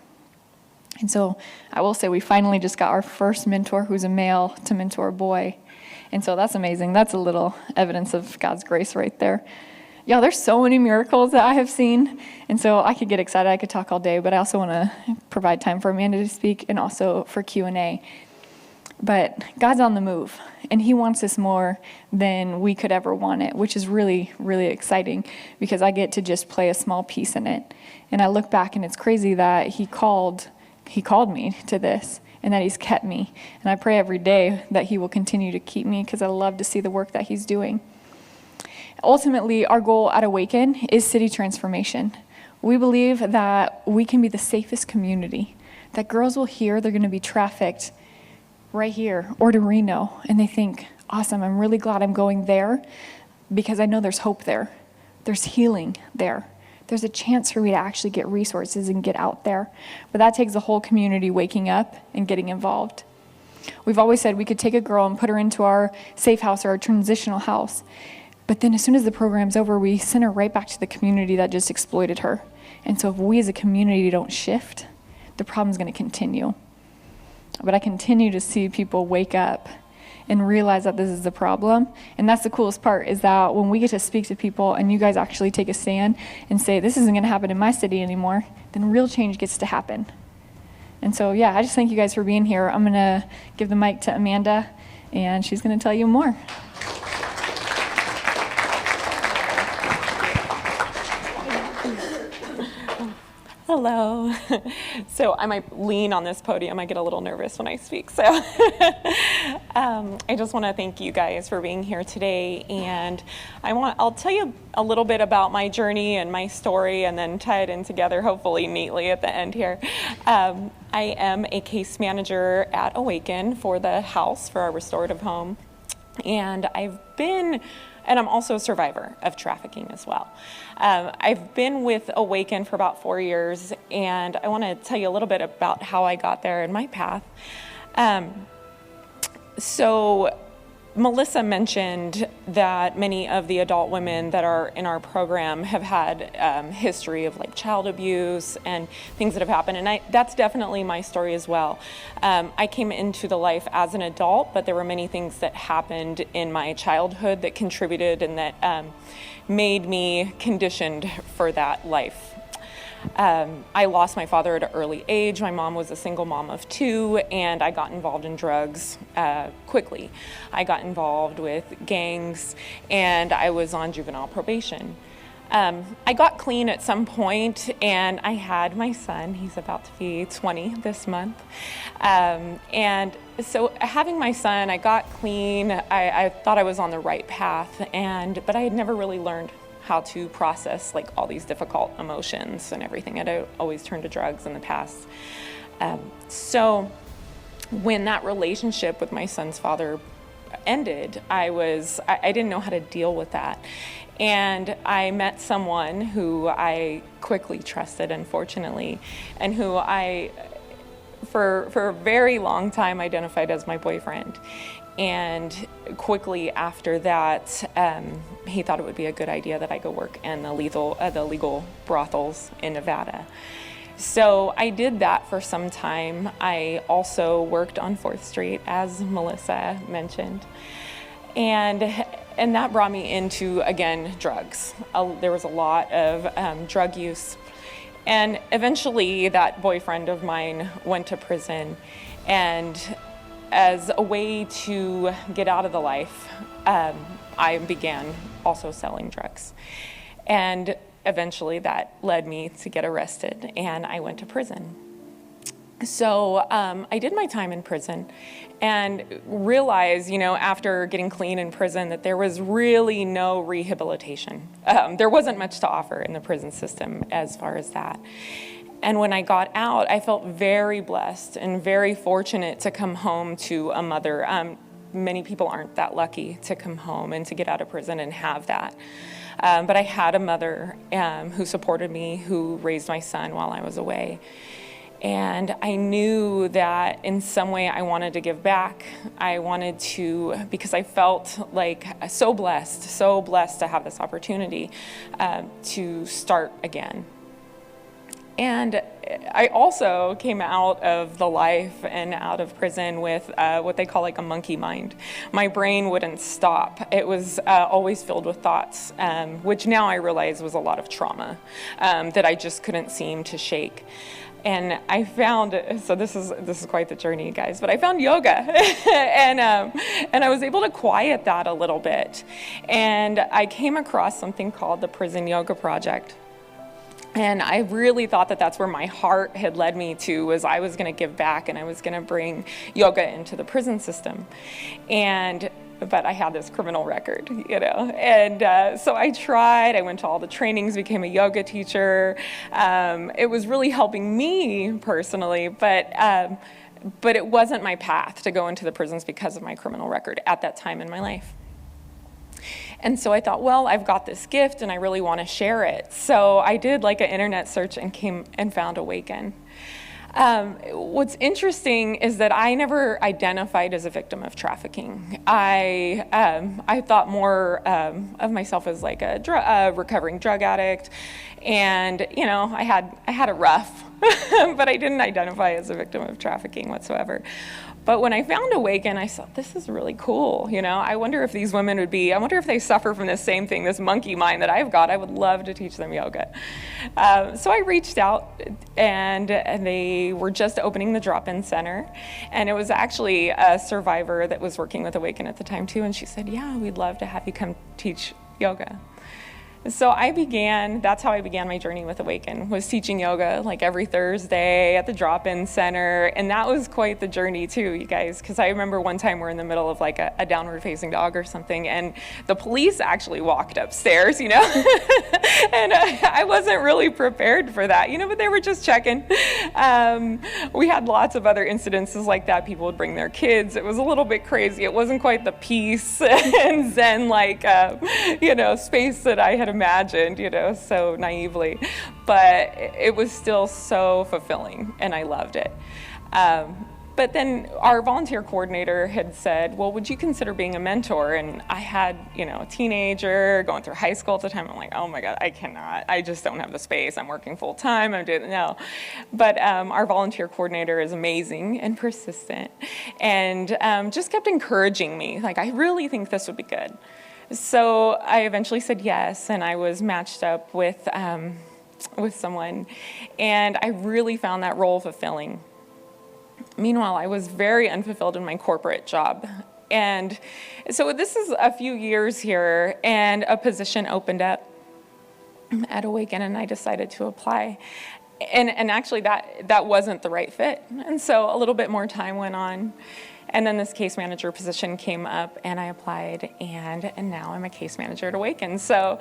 Speaker 3: And so I will say we finally just got our first mentor who's a male to mentor a boy. And so that's amazing. That's a little evidence of God's grace right there. Yeah, there's so many miracles that I have seen. And so I could get excited. I could talk all day, but I also want to provide time for Amanda to speak and also for Q&A. But God's on the move, and he wants us more than we could ever want it, which is really, really exciting because I get to just play a small piece in it. And I look back, and it's crazy that he called me to this and that he's kept me. And I pray every day that he will continue to keep me because I love to see the work that he's doing. Ultimately, our goal at Awaken is city transformation. We believe that we can be the safest community, that girls will hear they're going to be trafficked right here or to Reno, and they think, awesome, I'm really glad I'm going there because I know there's hope there. There's healing there. There's a chance for me to actually get resources and get out there. But that takes the whole community waking up and getting involved. We've always said we could take a girl and put her into our safe house or our transitional house. But then as soon as the program's over, we send her right back to the community that just exploited her. And so if we as a community don't shift, the problem's going to continue. But I continue to see people wake up and realize that this is the problem. And that's the coolest part, is that when we get to speak to people and you guys actually take a stand and say, this isn't going to happen in my city anymore, then real change gets to happen. And so, yeah, I just thank you guys for being here. I'm going to give the mic to Amanda, and she's going to tell you more.
Speaker 12: Hello. So I might lean on this podium. I get a little nervous when I speak. So I just want to thank you guys for being here today. And I'll tell you a little bit about my journey and my story and then tie it in together, hopefully neatly at the end here. I am a case manager at Awaken for the house, for our restorative home. And I'm also a survivor of trafficking as well. I've been with Awaken for about 4 years, and I want to tell you a little bit about how I got there and my path. So Melissa mentioned that many of the adult women that are in our program have had history of like child abuse and things that have happened, and that's definitely my story as well. I came into the life as an adult, but there were many things that happened in my childhood that contributed and that made me conditioned for that life. I lost my father at an early age. My mom was a single mom of 2, and I got involved in drugs quickly. I got involved with gangs, and I was on juvenile probation. I got clean at some point, and I had my son. He's about to be 20 this month. And so having my son, I got clean. I thought I was on the right path, but I had never really learned how to process like all these difficult emotions and everything. I'd always turned to drugs in the past. So when that relationship with my son's father ended, I didn't know how to deal with that. And I met someone who I quickly trusted, unfortunately, and who I, for a very long time, identified as my boyfriend. And quickly after that, he thought it would be a good idea that I go work in the legal brothels in Nevada. So I did that for some time. I also worked on 4th Street, as Melissa mentioned. And that brought me into, again, drugs. There was a lot of drug use. And eventually that boyfriend of mine went to prison, and as a way to get out of the life, I began also selling drugs. And eventually that led me to get arrested, and I went to prison. So I did my time in prison and realized, after getting clean in prison, that there was really no rehabilitation. There wasn't much to offer in the prison system as far as that. And when I got out, I felt very blessed and very fortunate to come home to a mother. Many people aren't that lucky to come home and to get out of prison and have that. But I had a mother who supported me, who raised my son while I was away. And I knew that in some way I wanted to give back. I wanted to, because I felt like so blessed to have this opportunity to start again. And I also came out of the life and out of prison with what they call like a monkey mind. My brain wouldn't stop. It was always filled with thoughts, which now I realize was a lot of trauma that I just couldn't seem to shake. And I found, so this is quite the journey, guys, but I found yoga and I was able to quiet that a little bit. And I came across something called the Prison Yoga Project. And I really thought that that's where my heart had led me to, was I was going to give back and I was going to bring yoga into the prison system. But I had this criminal record, and so I tried. I went to all the trainings, became a yoga teacher. It was really helping me personally, but it wasn't my path to go into the prisons because of my criminal record at that time in my life. And so I thought, well, I've got this gift and I really want to share it. So I did like an internet search and came and found Awaken. What's interesting is that I never identified as a victim of trafficking. I thought more of myself as like a recovering drug addict, and I had a rough, but I didn't identify as a victim of trafficking whatsoever. But when I found Awaken, I thought, this is really cool. I wonder if these women I wonder if they suffer from this same thing, this monkey mind that I've got. I would love to teach them yoga. So I reached out, and they were just opening the drop-in center. And it was actually a survivor that was working with Awaken at the time too. And she said, yeah, we'd love to have you come teach yoga. So that's how I began my journey with Awaken, was teaching yoga like every Thursday at the drop-in center. And that was quite the journey too, you guys, because I remember one time we're in the middle of like a downward facing dog or something, and the police actually walked upstairs, and I wasn't really prepared for that, but they were just checking. We had lots of other incidences like that. People would bring their kids. It was a little bit crazy. It wasn't quite the peace and zen space that I had imagined, so naively, but it was still so fulfilling and I loved it. But then our volunteer coordinator had said, well, would you consider being a mentor? And I had, a teenager going through high school at the time. I'm like, oh my God, I cannot. I just don't have the space. I'm working full time. No. But our volunteer coordinator is amazing and persistent, and just kept encouraging me. Like, I really think this would be good. So I eventually said yes, and I was matched up with someone, and I really found that role fulfilling. Meanwhile, I was very unfulfilled in my corporate job. And so this is a few years here, and a position opened up at Awaken, and I decided to apply. And actually that wasn't the right fit. And so a little bit more time went on. And then this case manager position came up, and I applied, and now I'm a case manager at Awaken. So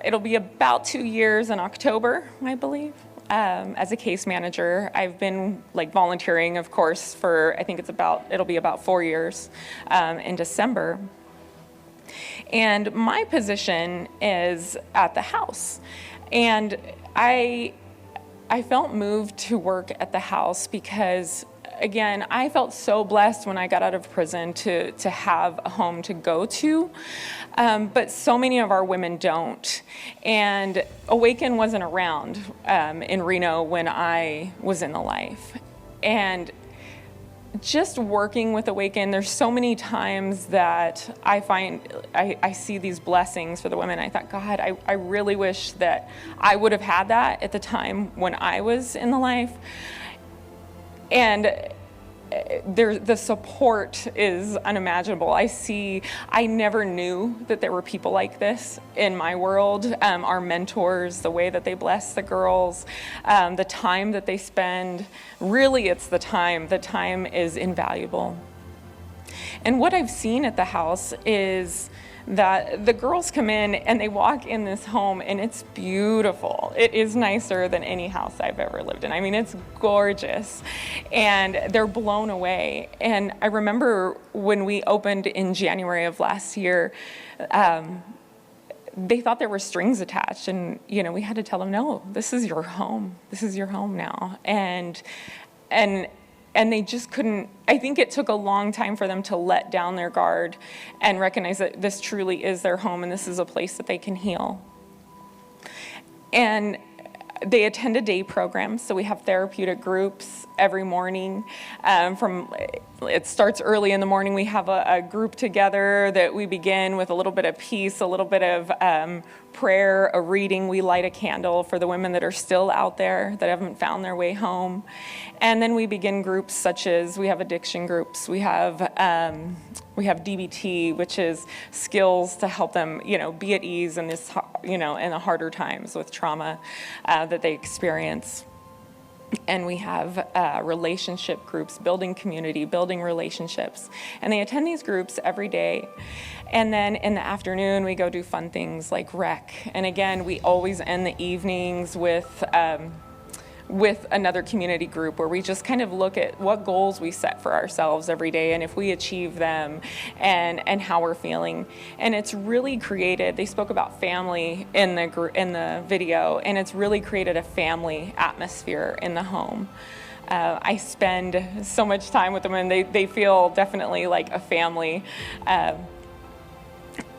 Speaker 12: it'll be about 2 years in October, I believe, as a case manager. I've been volunteering, of course, for I think it'll be about 4 years in December. And my position is at the house, and I felt moved to work at the house because, again, I felt so blessed when I got out of prison to have a home to go to, but so many of our women don't. And Awaken wasn't around in Reno when I was in the life. And just working with Awaken, there's so many times that I find I see these blessings for the women. I thought, God, I really wish that I would have had that at the time when I was in the life. And the support is unimaginable. I never knew that there were people like this in my world. Our mentors, the way that they bless the girls, the time that they spend, really it's the time. The time is invaluable. And what I've seen at the house is that the girls come in and they walk in this home and it's beautiful. It is nicer than any house I've ever lived in. I mean, it's gorgeous. And they're blown away. And I remember when we opened in January of last year, they thought there were strings attached. And, we had to tell them, no, this is your home. This is your home now. And they just couldn't. I think it took a long time for them to let down their guard and recognize that this truly is their home and this is a place that they can heal. And they attend a day program, so we have therapeutic groups every morning. It starts early in the morning. We have a group together that we begin with a little bit of peace, a little bit of prayer, a reading. We light a candle for the women that are still out there that haven't found their way home. And then we begin groups such as, we have addiction groups, we have DBT, which is skills to help them, be at ease in this, in the harder times with trauma that they experience. And we have relationship groups, building community, building relationships. And they attend these groups every day. And then in the afternoon, we go do fun things like rec. And again, we always end the evenings with another community group where we just kind of look at what goals we set for ourselves every day and if we achieve them and how we're feeling. And it's really created, they spoke about family in the video, and it's really created a family atmosphere in the home. I spend so much time with them and they feel definitely like a family.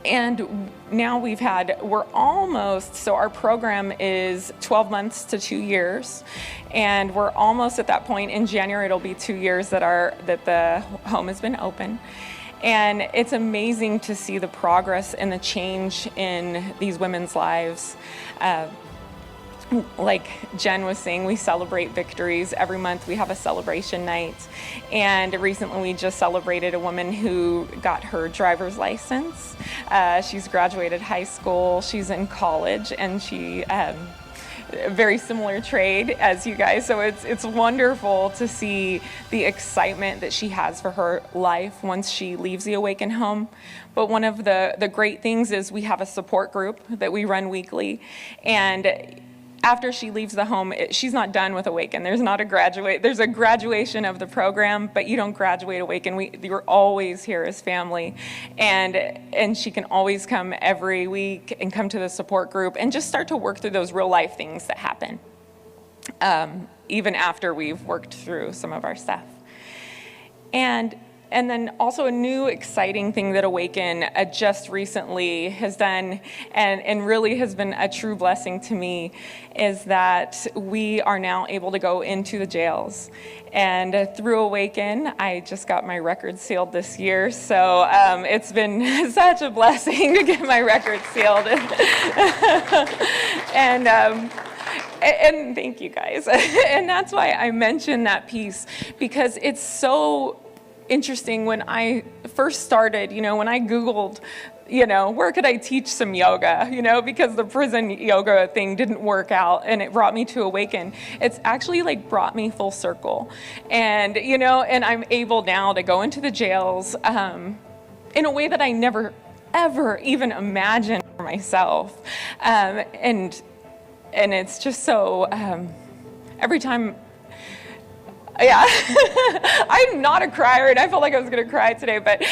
Speaker 12: And now we're almost, so our program is 12 months to 2 years, and we're almost at that point. In January, it'll be 2 years that the home has been open. And it's amazing to see the progress and the change in these women's lives. Like Jen was saying, we celebrate victories. Every month we have a celebration night. And recently we just celebrated a woman who got her driver's license. She's graduated high school, she's in college, and she very similar trade as you guys. So it's wonderful to see the excitement that she has for her life once she leaves the Awaken home. But one of the great things is we have a support group that we run weekly. And after she leaves the home, she's not done with Awaken. There's a graduation of the program, but you don't graduate Awaken. You're always here as family. And she can always come every week and come to the support group and just start to work through those real life things that happen, even after we've worked through some of our stuff. And then also a new exciting thing that Awaken just recently has done and really has been a true blessing to me is that we are now able to go into the jails. And through Awaken, I just got my record sealed this year. So it's been such a blessing to get my record sealed. And thank you guys. And that's why I mentioned that piece, because it's so interesting. When I first started, when I Googled, where could I teach some yoga, because the prison yoga thing didn't work out and it brought me to Awaken. It's actually brought me full circle. And, and I'm able now to go into the jails in a way that I never, ever even imagined for myself. And it's just so, every time, yeah, I'm not a crier, and I felt like I was going to cry today, but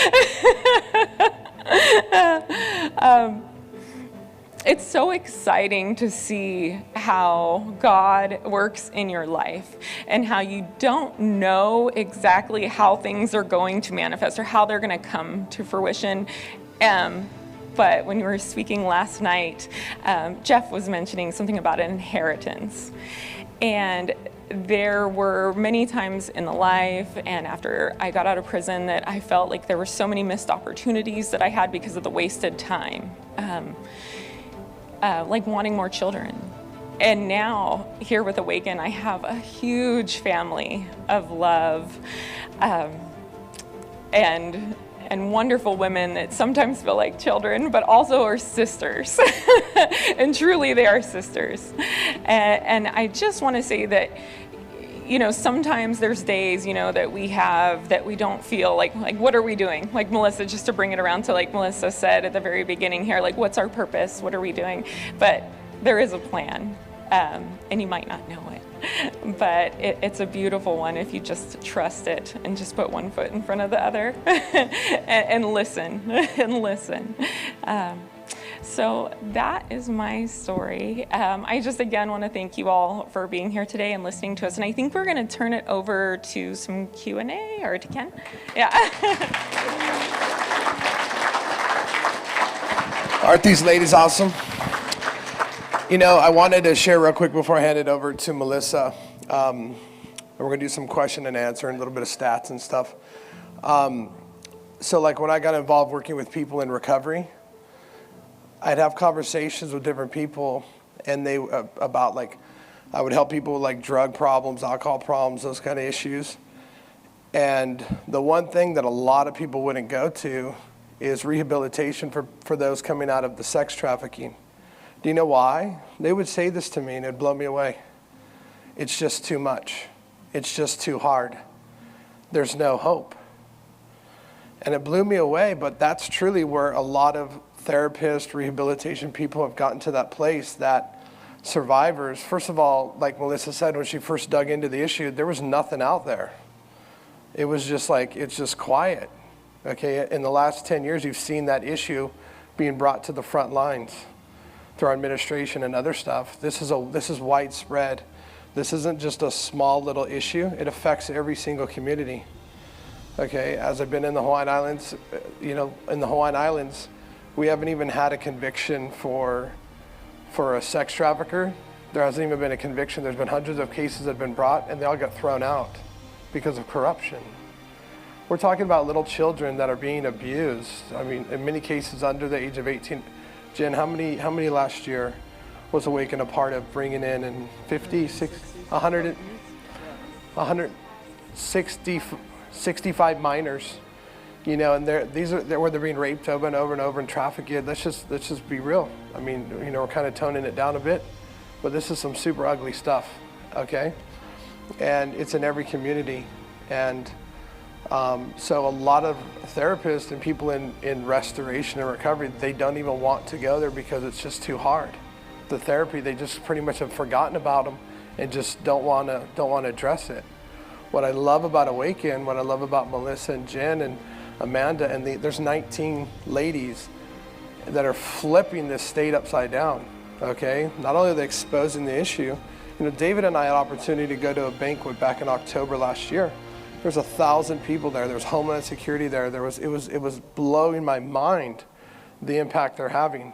Speaker 12: it's so exciting to see how God works in your life and how you don't know exactly how things are going to manifest or how they're going to come to fruition. But when you were speaking last night, Jeff was mentioning something about an inheritance. And there were many times in the life and after I got out of prison that I felt like there were so many missed opportunities that I had because of the wasted time, like wanting more children. And now, here with Awaken, I have a huge family of love and wonderful women that sometimes feel like children, but also are sisters. And truly, they are sisters. And I just want to say that, you know, sometimes there's days, you know, that we have that we don't feel like what are we doing? Like Melissa, just to bring it around to like Melissa said at the very beginning here, like what's our purpose? What are we doing? But there is a plan, and you might not know it. But it's a beautiful one if you just trust it and just put one foot in front of the other and listen and listen. So that is my story. I just again want to thank you all for being here today and listening to us. And I think we're going to turn it over to some Q&A or to Ken. Yeah.
Speaker 1: Aren't these ladies awesome? You know, I wanted to share real quick before I hand it over to Melissa. And we're going to do some question and answer and a little bit of stats and stuff. So like when I got involved working with people in recovery, I'd have conversations with different people and they about like, I would help people with like drug problems, alcohol problems, those kind of issues. And the one thing that a lot of people wouldn't go to is rehabilitation for those coming out of the sex trafficking. Do you know why? They would say this to me and it'd blow me away. It's just too much. It's just too hard. There's no hope. And it blew me away, but that's truly where a lot of therapists, rehabilitation people have gotten to that place that survivors, first of all, like Melissa said, when she first dug into the issue, there was nothing out there. It was just like, it's just quiet. Okay, in the last 10 years, you've seen that issue being brought to the front lines through our administration and other stuff. This is widespread. This isn't just a small little issue. It affects every single community. Okay, as I've been in the Hawaiian Islands, you know, in the Hawaiian Islands, we haven't even had a conviction for a sex trafficker. There hasn't even been a conviction. There's been hundreds of cases that have been brought and they all got thrown out because of corruption. We're talking about little children that are being abused. I mean, in many cases under the age of 18. Jen, how many last year was Awaken a part of bringing in and 165 minors, you know, and they're where they're being raped over and over and over and trafficked. Let's just be real. I mean, you know, we're kind of toning it down a bit, but this is some super ugly stuff, okay? And it's in every community. And so a lot of therapists and people in restoration and recovery, they don't even want to go there because it's just too hard. The therapy, they just pretty much have forgotten about them and just don't want to address it. What I love about Awaken, what I love about Melissa and Jen and Amanda, and there's 19 ladies that are flipping this state upside down, okay? Not only are they exposing the issue, you know, David and I had opportunity to go to a banquet back in October last year. There's 1,000 people there. There's Homeland Security there. It was blowing my mind, the impact they're having.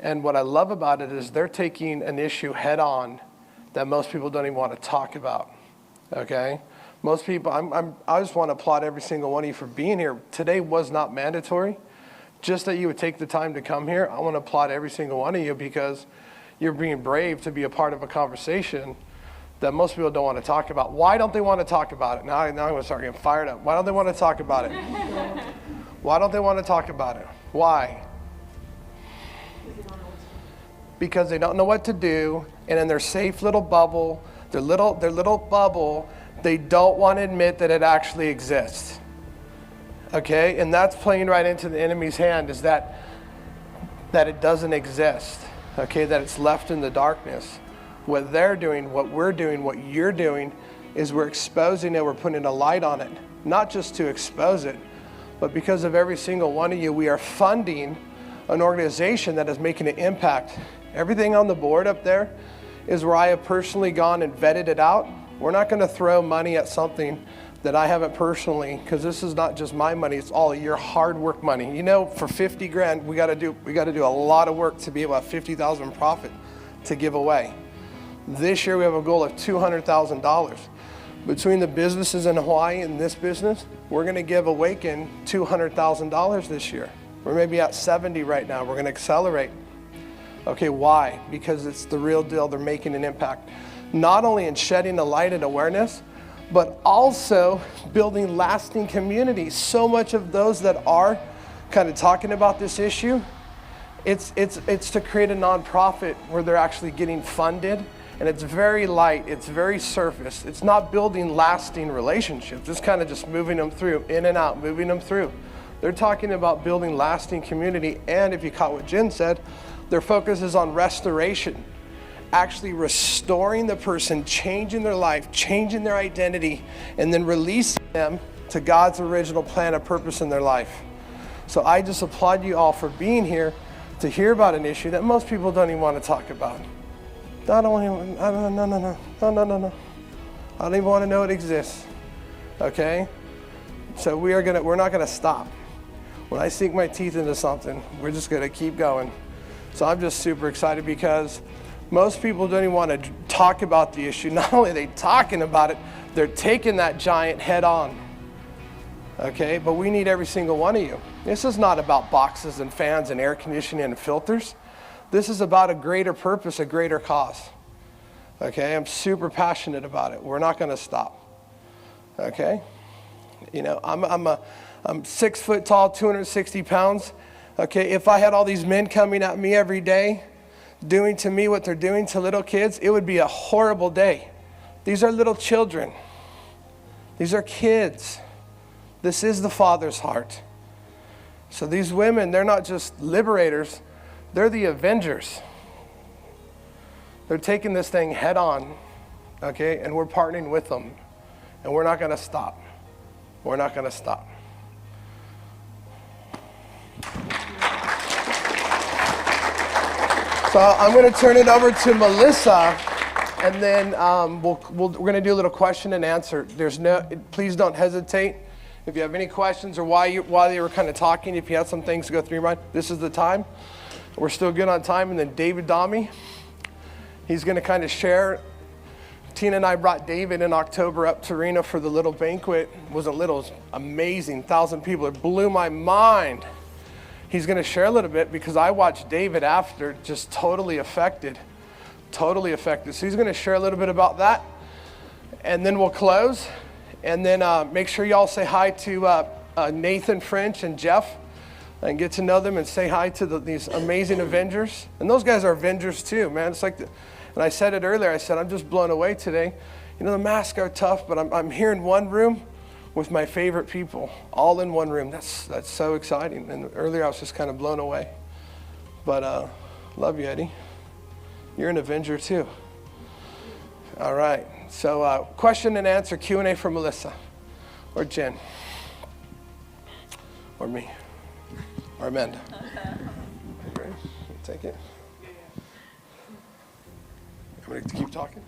Speaker 1: And what I love about it is they're taking an issue head on that most people don't even want to talk about, okay? Most people, I just want to applaud every single one of you for being here. Today was not mandatory. Just that you would take the time to come here, I want to applaud every single one of you because you're being brave to be a part of a conversation that most people don't want to talk about. Why don't they want to talk about it? Now I'm going to start getting fired up. Why don't they want to talk about it? Why don't they want to talk about it? Why? Because they don't know what to do, and in their safe little bubble, their little bubble, they don't want to admit that it actually exists. Okay? And that's playing right into the enemy's hand, is that it doesn't exist. Okay? That it's left in the darkness. What they're doing, what we're doing, what you're doing is we're exposing it, we're putting a light on it. Not just to expose it, but because of every single one of you, we are funding an organization that is making an impact. Everything on the board up there is where I have personally gone and vetted it out. We're not going to throw money at something that I haven't personally, because this is not just my money, it's all your hard work money. You know, for 50 grand, we got to do a lot of work to be able to have 50,000 profit to give away. This year we have a goal of $200,000. Between the businesses in Hawaii and this business, we're going to give Awaken $200,000 this year. We're maybe at 70 right now. We're going to accelerate. Okay, why? Because it's the real deal. They're making an impact. Not only in shedding a light and awareness, but also building lasting communities. So much of those that are kind of talking about this issue, it's to create a nonprofit where they're actually getting funded. And it's very light, it's very surface. It's not building lasting relationships. It's kind of just moving them through, in and out, moving them through. They're talking about building lasting community. And if you caught what Jen said, their focus is on restoration, actually restoring the person, changing their life, changing their identity, and then releasing them to God's original plan and purpose in their life. So I just applaud you all for being here to hear about an issue that most people don't even want to talk about. I don't even, no. I don't even want to know it exists. Okay? So we're not gonna stop. When I sink my teeth into something, we're just gonna keep going. So I'm just super excited because most people don't even want to talk about the issue. Not only are they talking about it, they're taking that giant head on. Okay? But we need every single one of you. This is not about boxes and fans and air conditioning and filters. This is about a greater purpose, a greater cause. Okay, I'm super passionate about it. We're not going to stop. Okay, you know, I'm 6 foot tall, 260 pounds. Okay, if I had all these men coming at me every day, doing to me what they're doing to little kids, it would be a horrible day. These are little children. These are kids. This is the Father's heart. So these women, they're not just liberators. They're the avengers. They're taking this thing head on, okay? And we're partnering with them. And we're not going to stop. We're not going to stop. So I'm going to turn it over to Melissa, and then we're going to do a little question and answer. Please don't hesitate. If you have any questions or while you were kind of talking, if you have some things to go through your mind, this is the time. We're still good on time. And then David Dami, he's going to kind of share. Tina and I brought David in October up to Reno for the little banquet. It wasn't little, it was amazing. 1,000 people. It blew my mind. He's going to share a little bit because I watched David after, just totally affected. Totally affected. So he's going to share a little bit about that. And then we'll close. And then make sure y'all say hi to Nathan French and Jeff. And get to know them and say hi to these amazing Avengers. And those guys are Avengers too, man. It's like, and I said it earlier, I said, I'm just blown away today. You know, the masks are tough, but I'm here in one room with my favorite people, all in one room. That's so exciting. And earlier I was just kind of blown away. But love you, Eddie. You're an Avenger too. All right, so question and answer, Q&A for Melissa or Jen or me. Or Amanda. Ready? Take it. I'm going to keep talking.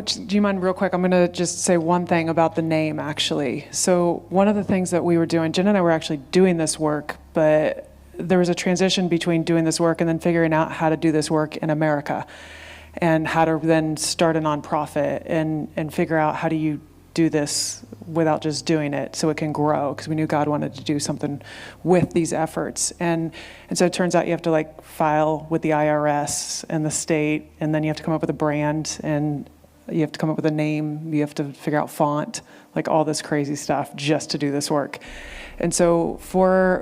Speaker 2: Do you mind real quick? I'm going to just say one thing about the name, actually. So one of the things that we were doing, Jen and I were actually doing this work, but there was a transition between doing this work and then figuring out how to do this work in America and how to then start a nonprofit and figure out how do you do this without just doing it so it can grow, because we knew God wanted to do something with these efforts. And so it turns out you have to like file with the IRS and the state, and then you have to come up with a brand, and you have to come up with a name, you have to figure out font, like all this crazy stuff just to do this work. And so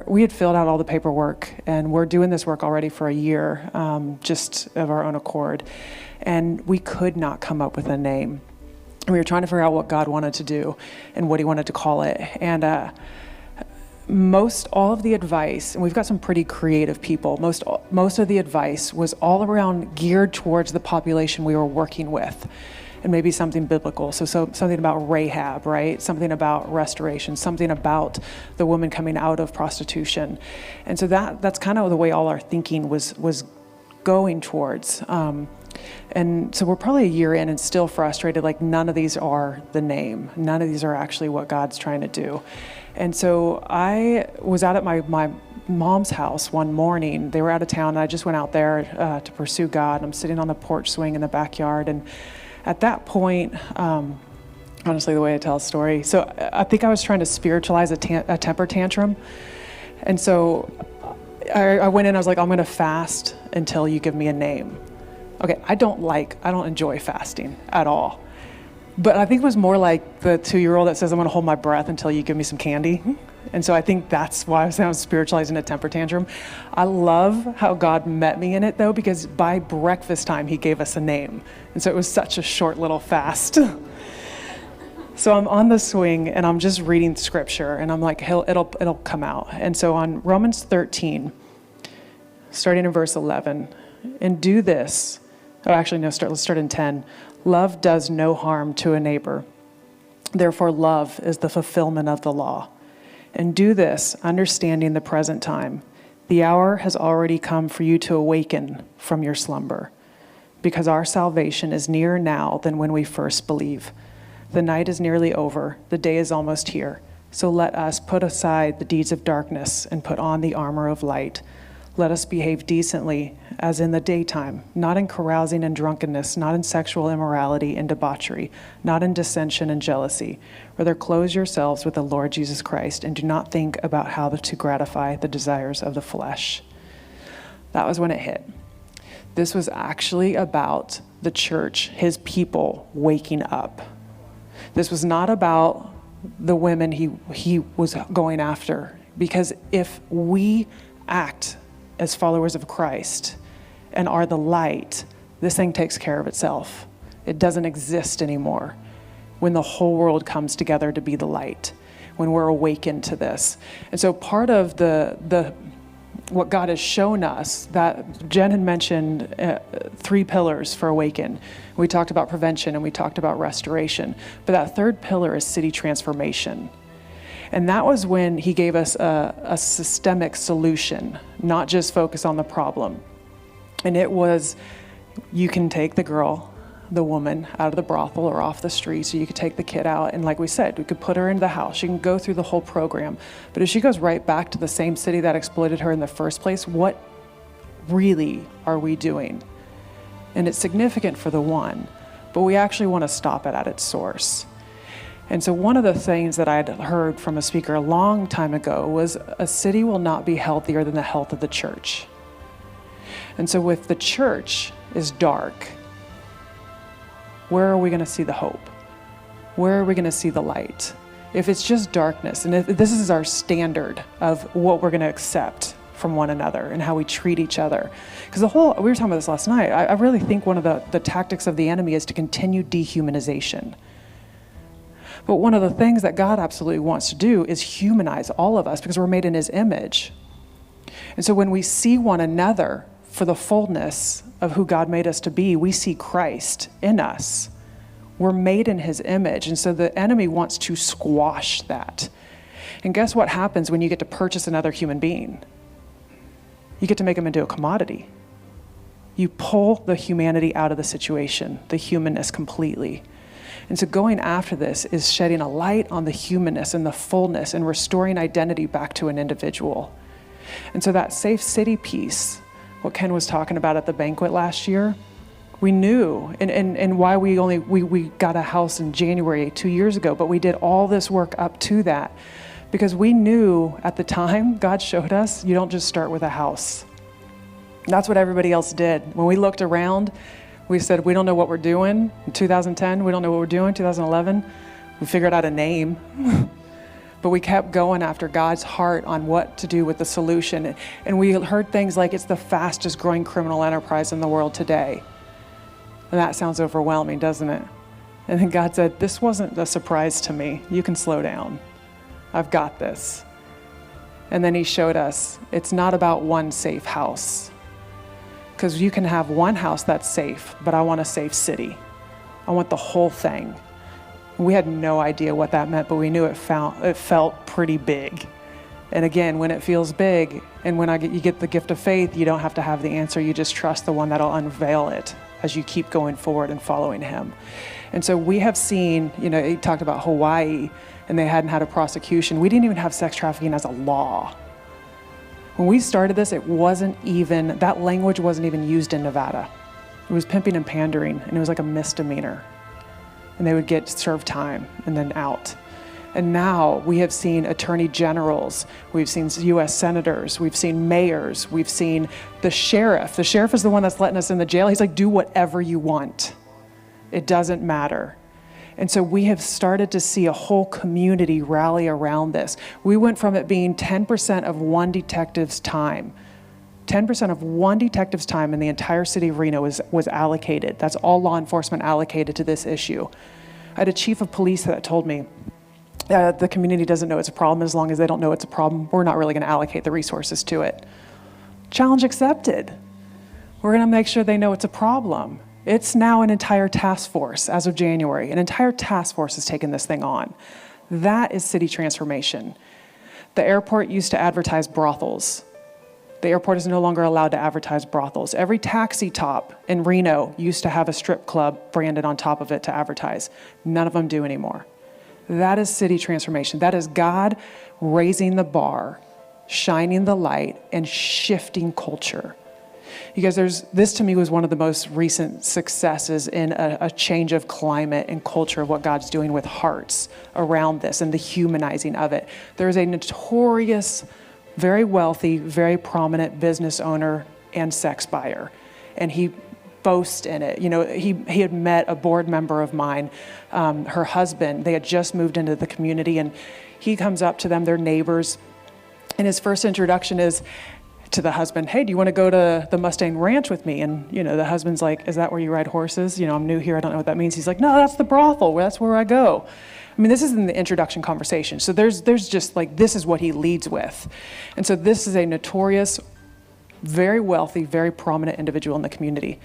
Speaker 2: we had filled out all the paperwork, and we're doing this work already for a year, just of our own accord. And we could not come up with a name. We were trying to figure out what God wanted to do and what he wanted to call it. And all of the advice, and we've got some pretty creative people, most of the advice was all around geared towards the population we were working with. And maybe something biblical, so something about Rahab, right? Something about restoration, something about the woman coming out of prostitution. And so that's kind of the way all our thinking was going towards. And so we're probably a year in and still frustrated, like none of these are the name. None of these are actually what God's trying to do. And so I was out at my mom's house one morning. They were out of town, and I just went out there to pursue God. I'm sitting on the porch swing in the backyard, and at that point, honestly, the way I tell a story, so I think I was trying to spiritualize a temper tantrum. And so I went in, I was like, I'm going to fast until you give me a name. Okay, I don't enjoy fasting at all. But I think it was more like the 2-year-old that says, I'm going to hold my breath until you give me some candy. And so I think that's why I was saying I was spiritualizing a temper tantrum. I love how God met me in it, though, because by breakfast time, he gave us a name. And so it was such a short little fast. So I'm on the swing, and I'm just reading scripture, and I'm like, it'll come out. And so on Romans 13, starting in verse 11, and do this. Oh, actually, no, let's start in 10. Love does no harm to a neighbor. Therefore, love is the fulfillment of the law. And do this, understanding the present time. The hour has already come for you to awaken from your slumber, because our salvation is nearer now than when we first believed. The night is nearly over, the day is almost here. So let us put aside the deeds of darkness and put on the armor of light. Let us behave decently as in the daytime, not in carousing and drunkenness, not in sexual immorality and debauchery, not in dissension and jealousy. Rather, clothe yourselves with the Lord Jesus Christ and do not think about how to gratify the desires of the flesh. That was when it hit. This was actually about the church, his people, waking up. This was not about the women he was going after, because if we act as followers of Christ and are the light, this thing takes care of itself. It doesn't exist anymore when the whole world comes together to be the light, when we're awakened to this. And so part of the what God has shown us, that Jen had mentioned 3 pillars for Awaken. We talked about prevention and we talked about restoration, but that third pillar is city transformation. And that was when he gave us a systemic solution, not just focus on the problem. And it was, you can take the girl, the woman, out of the brothel or off the street, so you could take the kid out. And like we said, we could put her into the house. She can go through the whole program. But if she goes right back to the same city that exploited her in the first place, what really are we doing? And it's significant for the one, but we actually want to stop it at its source. And so one of the things that I had heard from a speaker a long time ago was a city will not be healthier than the health of the church. And so if the church is dark, where are we going to see the hope? Where are we going to see the light? If it's just darkness, and if this is our standard of what we're going to accept from one another and how we treat each other. Because we were talking about this last night, I really think one of the tactics of the enemy is to continue dehumanization. But one of the things that God absolutely wants to do is humanize all of us, because we're made in his image. And so when we see one another for the fullness of who God made us to be, we see Christ in us. We're made in his image. And so the enemy wants to squash that. And guess what happens when you get to purchase another human being? You get to make them into a commodity. You pull the humanity out of the situation, the humanness completely. And so going after this is shedding a light on the humanness and the fullness and restoring identity back to an individual. And so that safe city piece, what Ken was talking about at the banquet last year, we knew, and why we got a house in January 2 years ago, but we did all this work up to that because we knew at the time, God showed us, you don't just start with a house. That's what everybody else did. When we looked around, we said, we don't know what we're doing. In 2010, we don't know what we're doing. 2011, we figured out a name. But we kept going after God's heart on what to do with the solution. And we heard things like, it's the fastest growing criminal enterprise in the world today. And that sounds overwhelming, doesn't it? And then God said, this wasn't a surprise to me. You can slow down. I've got this. And then he showed us, it's not about one safe house. Because you can have one house that's safe, but I want a safe city. I want the whole thing. We had no idea what that meant, but we knew it felt pretty big. And again, when it feels big, and when you get the gift of faith, you don't have to have the answer. You just trust the one that'll unveil it as you keep going forward and following him. And so we have seen, he talked about Hawaii, and they hadn't had a prosecution. We didn't even have sex trafficking as a law. When we started this, that language wasn't even used in Nevada. It was pimping and pandering, and it was like a misdemeanor. And they would get served time and then out. And now we have seen attorney generals, we've seen US senators, we've seen mayors, we've seen the sheriff. The sheriff is the one that's letting us in the jail. He's like, do whatever you want. It doesn't matter. And so we have started to see a whole community rally around this. We went from it being 10% of one detective's time. 10% of one detective's time in the entire city of Reno was allocated. That's all law enforcement allocated to this issue. I had a chief of police that told me, the community doesn't know it's a problem. As long as they don't know it's a problem, we're not really going to allocate the resources to it. Challenge accepted. We're going to make sure they know it's a problem. It's now an entire task force as of January. An entire task force has taken this thing on. That is city transformation. The airport used to advertise brothels. The airport is no longer allowed to advertise brothels. Every taxi top in Reno used to have a strip club branded on top of it to advertise. None of them do anymore. That is city transformation. That is God raising the bar, shining the light, and shifting culture. You guys, this to me was one of the most recent successes in a change of climate and culture of what God's doing with hearts around this and the humanizing of it. There is a notorious, very wealthy, very prominent business owner and sex buyer, and he boasts in it. You know, he had met a board member of mine, her husband. They had just moved into the community, and he comes up to them, they're neighbors, and his first introduction is to the husband, hey, do you want to go to the Mustang Ranch with me? And, you know, the husband's like, is that where you ride horses? You know, I'm new here, I don't know what that means. He's like, no, that's the brothel, that's where I go. I mean, this is in the introduction conversation. So there's just like, this is what he leads with. And so this is a notorious, very wealthy, very prominent individual in the community.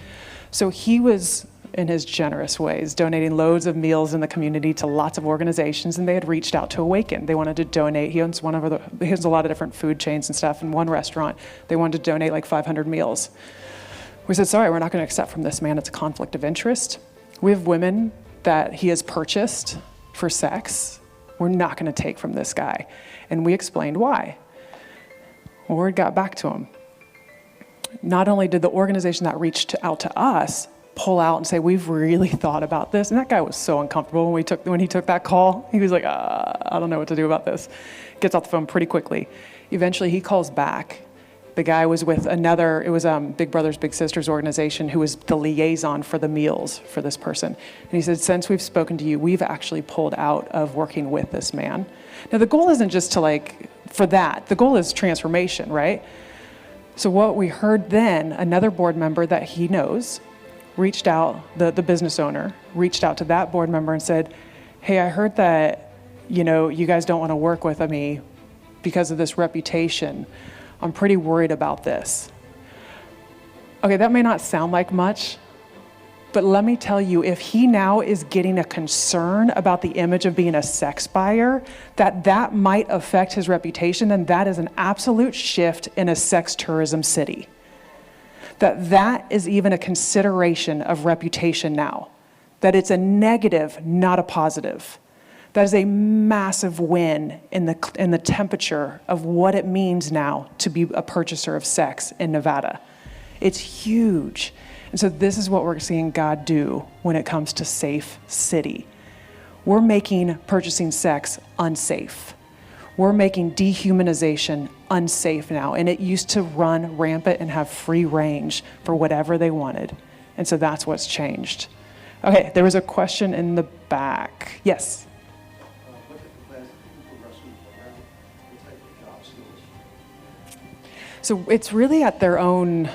Speaker 2: So he was, in his generous ways, donating loads of meals in the community to lots of organizations, and they had reached out to Awaken. They wanted to donate. He owns a lot of different food chains and stuff, and one restaurant, they wanted to donate like 500 meals. We said, sorry, we're not going to accept from this man. It's a conflict of interest. We have women that he has purchased for sex. We're not going to take from this guy. And we explained why. Well, word got back to him. Not only did the organization that reached out to us pull out and say, we've really thought about this. And that guy was so uncomfortable when he took that call. He was like, I don't know what to do about this. Gets off the phone pretty quickly. Eventually he calls back. The guy was with it was Big Brothers Big Sisters organization, who was the liaison for the meals for this person. And he said, since we've spoken to you, we've actually pulled out of working with this man. Now the goal isn't just the goal is transformation, right? So what we heard then, another board member that he knows reached out, the business owner, reached out to that board member and said, hey, I heard that, you know, you guys don't want to work with me because of this reputation. I'm pretty worried about this. Okay, that may not sound like much, but let me tell you, if he now is getting a concern about the image of being a sex buyer, that might affect his reputation, then that is an absolute shift in a sex tourism city. That is even a consideration of reputation now. That it's a negative, not a positive. That is a massive win in the temperature of what it means now to be a purchaser of sex in Nevada. It's huge. And so this is what we're seeing God do when it comes to safe city. We're making purchasing sex unsafe. We're making dehumanization unsafe now. And it used to run rampant and have free range for whatever they wanted. And so that's what's changed. Okay, there was a question in the back. Yes? So it's really at their own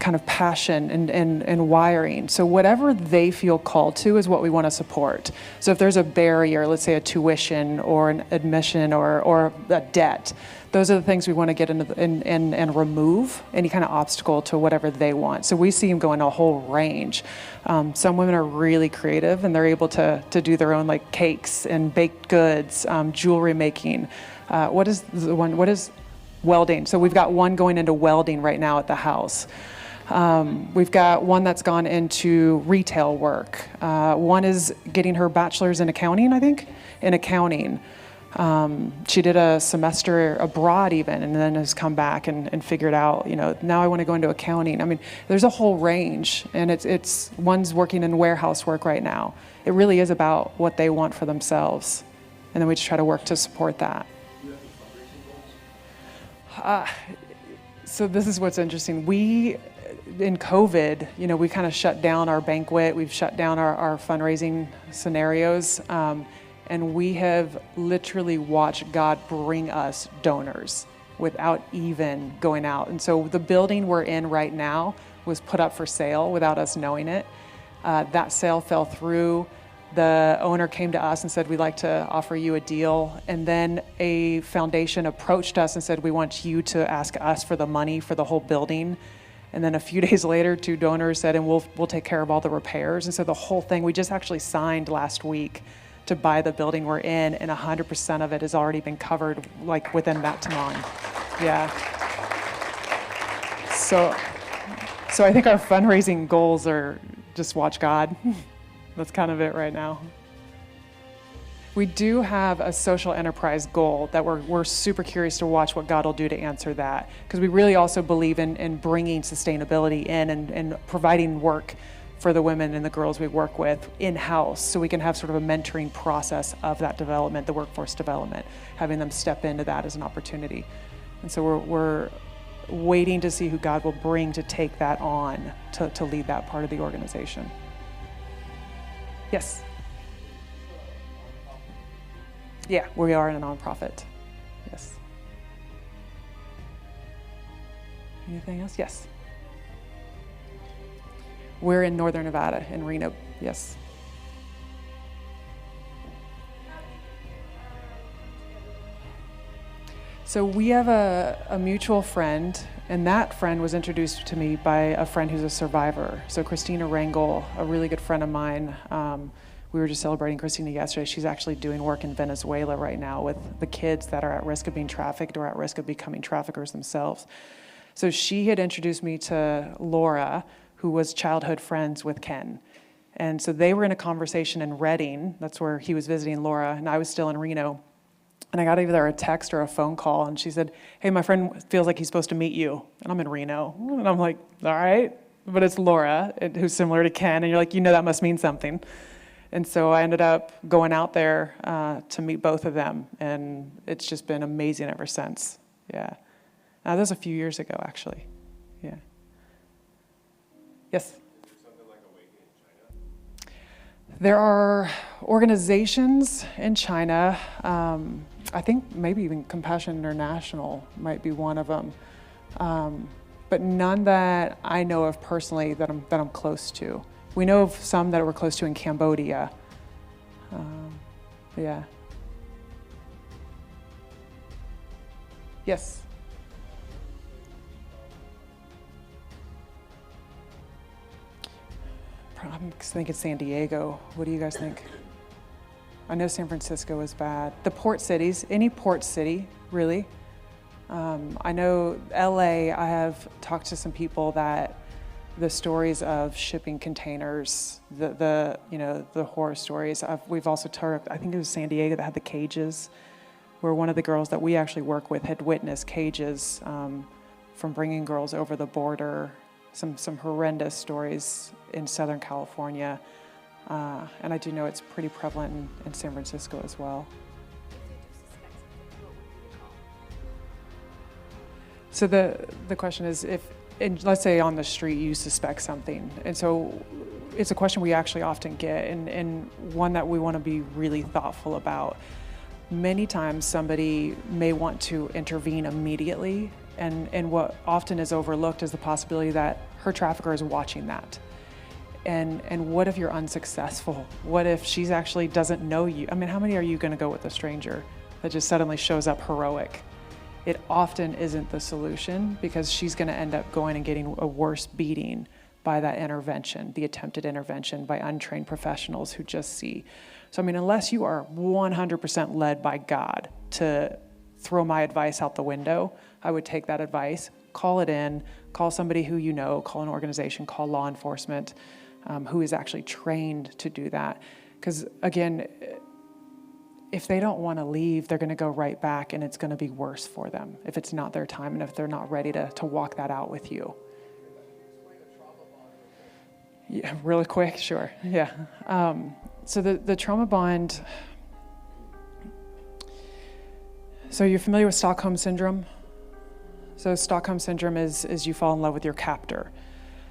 Speaker 2: kind of passion and wiring. So whatever they feel called to is what we want to support. So if there's a barrier, let's say a tuition or an admission or a debt, those are the things we want to get into and remove any kind of obstacle to whatever they want. So we see them go in a whole range. Some women are really creative and they're able to do their own like cakes and baked goods, jewelry making. What is welding? So we've got one going into welding right now at the house. We've got one that's gone into retail work. One is getting her bachelor's in accounting, I think, in accounting. She did a semester abroad even, and then has come back and figured out, now I want to go into accounting. I mean, there's a whole range, and it's one's working in warehouse work right now. It really is about what they want for themselves, and then we just try to work to support that. So this is what's interesting. In COVID, we kind of shut down our banquet. We've shut down our fundraising scenarios. And we have literally watched God bring us donors without even going out. And so the building we're in right now was put up for sale without us knowing it. That sale fell through. The owner came to us and said, we'd like to offer you a deal. And then a foundation approached us and said, we want you to ask us for the money for the whole building. And then a few days later, 2 donors said, and we'll take care of all the repairs. And so the whole thing, we just actually signed last week to buy the building we're in, and 100% of it has already been covered, like within that time. Yeah. So I think our fundraising goals are just watch God. That's kind of it right now. We do have a social enterprise goal that we're super curious to watch what God will do to answer that, because we really also believe in bringing sustainability in and providing work for the women and the girls we work with in-house, so we can have sort of a mentoring process of that development, the workforce development, having them step into that as an opportunity. And so we're waiting to see who God will bring to take that on, to lead that part of the organization. Yes? Yeah, we are in a nonprofit. Yes. Anything else? Yes. We're in Northern Nevada, in Reno, yes. So we have a mutual friend, and that friend was introduced to me by a friend who's a survivor. So Christina Rangel, a really good friend of mine, we were just celebrating Christina yesterday. She's actually doing work in Venezuela right now with the kids that are at risk of being trafficked or at risk of becoming traffickers themselves. So she had introduced me to Laura, who was childhood friends with Ken. And so they were in a conversation in Redding. That's where he was visiting Laura, and I was still in Reno. And I got either a text or a phone call, and she said, hey, my friend feels like he's supposed to meet you. And I'm in Reno. And I'm like, all right. But it's Laura, who's similar to Ken, and you're like, that must mean something. And so I ended up going out there to meet both of them, and it's just been amazing ever since. Yeah. That was a few years ago, actually. Yeah. Yes? Something like Awaken in China? There are organizations in China. I think maybe even Compassion International might be one of them, but none that I know of personally that I'm close to. We know of some that we're close to in Cambodia. Yeah. Yes. I'm thinking San Diego. What do you guys think? I know San Francisco is bad. The port cities, any port city, really. I know LA, I have talked to some people that the stories of shipping containers, the horror stories. We've also heard, I think it was San Diego that had the cages, where one of the girls that we actually work with had witnessed cages from bringing girls over the border. Some horrendous stories in Southern California. And I do know it's pretty prevalent in San Francisco as well. So the question is, let's say on the street you suspect something, and so it's a question we actually often get, and one that we want to be really thoughtful about. Many times somebody may want to intervene immediately, and what often is overlooked is the possibility that her trafficker is watching that. And what if you're unsuccessful? What if she's actually doesn't know you? I mean, how many are you going to go with a stranger that just suddenly shows up heroic? It often isn't the solution, because she's going to end up going and getting a worse beating by that intervention, the attempted intervention by untrained professionals who just see. So, I mean, unless you are 100% led by God to throw my advice out the window, I would take that advice, call it in, call somebody who you know, call an organization, call law enforcement, who is actually trained to do that. Because again, if they don't want to leave, they're going to go right back, and it's going to be worse for them if it's not their time and if they're not ready to walk that out with you. Yeah, really quick, sure. Yeah. So the trauma bond. So you're familiar with Stockholm Syndrome? So Stockholm Syndrome is you fall in love with your captor.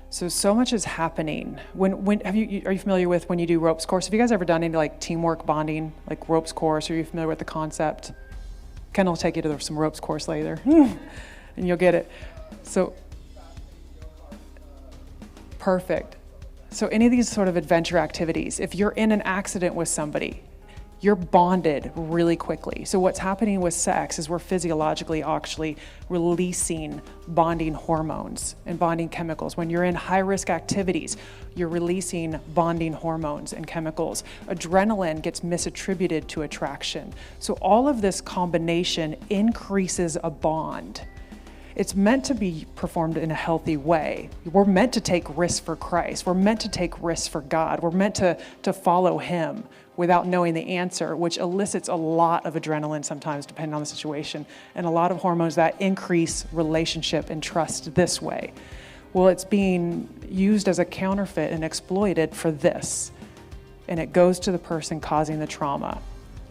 Speaker 2: So much is happening. Are you familiar with when you do ropes course? Have you guys ever done any like teamwork bonding, like ropes course? Are you familiar with the concept? Ken will take you to some ropes course later, and you'll get it. So perfect. So any of these sort of adventure activities, if you're in an accident with somebody, you're bonded really quickly. So what's happening with sex is we're physiologically actually releasing bonding hormones and bonding chemicals. When you're in high-risk activities, you're releasing bonding hormones and chemicals. Adrenaline gets misattributed to attraction. So all of this combination increases a bond. It's meant to be performed in a healthy way. We're meant to take risks for Christ. We're meant to take risks for God. We're meant to follow Him without knowing the answer, which elicits a lot of adrenaline sometimes, depending on the situation, and a lot of hormones that increase relationship and trust this way. Well, it's being used as a counterfeit and exploited for this, and it goes to the person causing the trauma,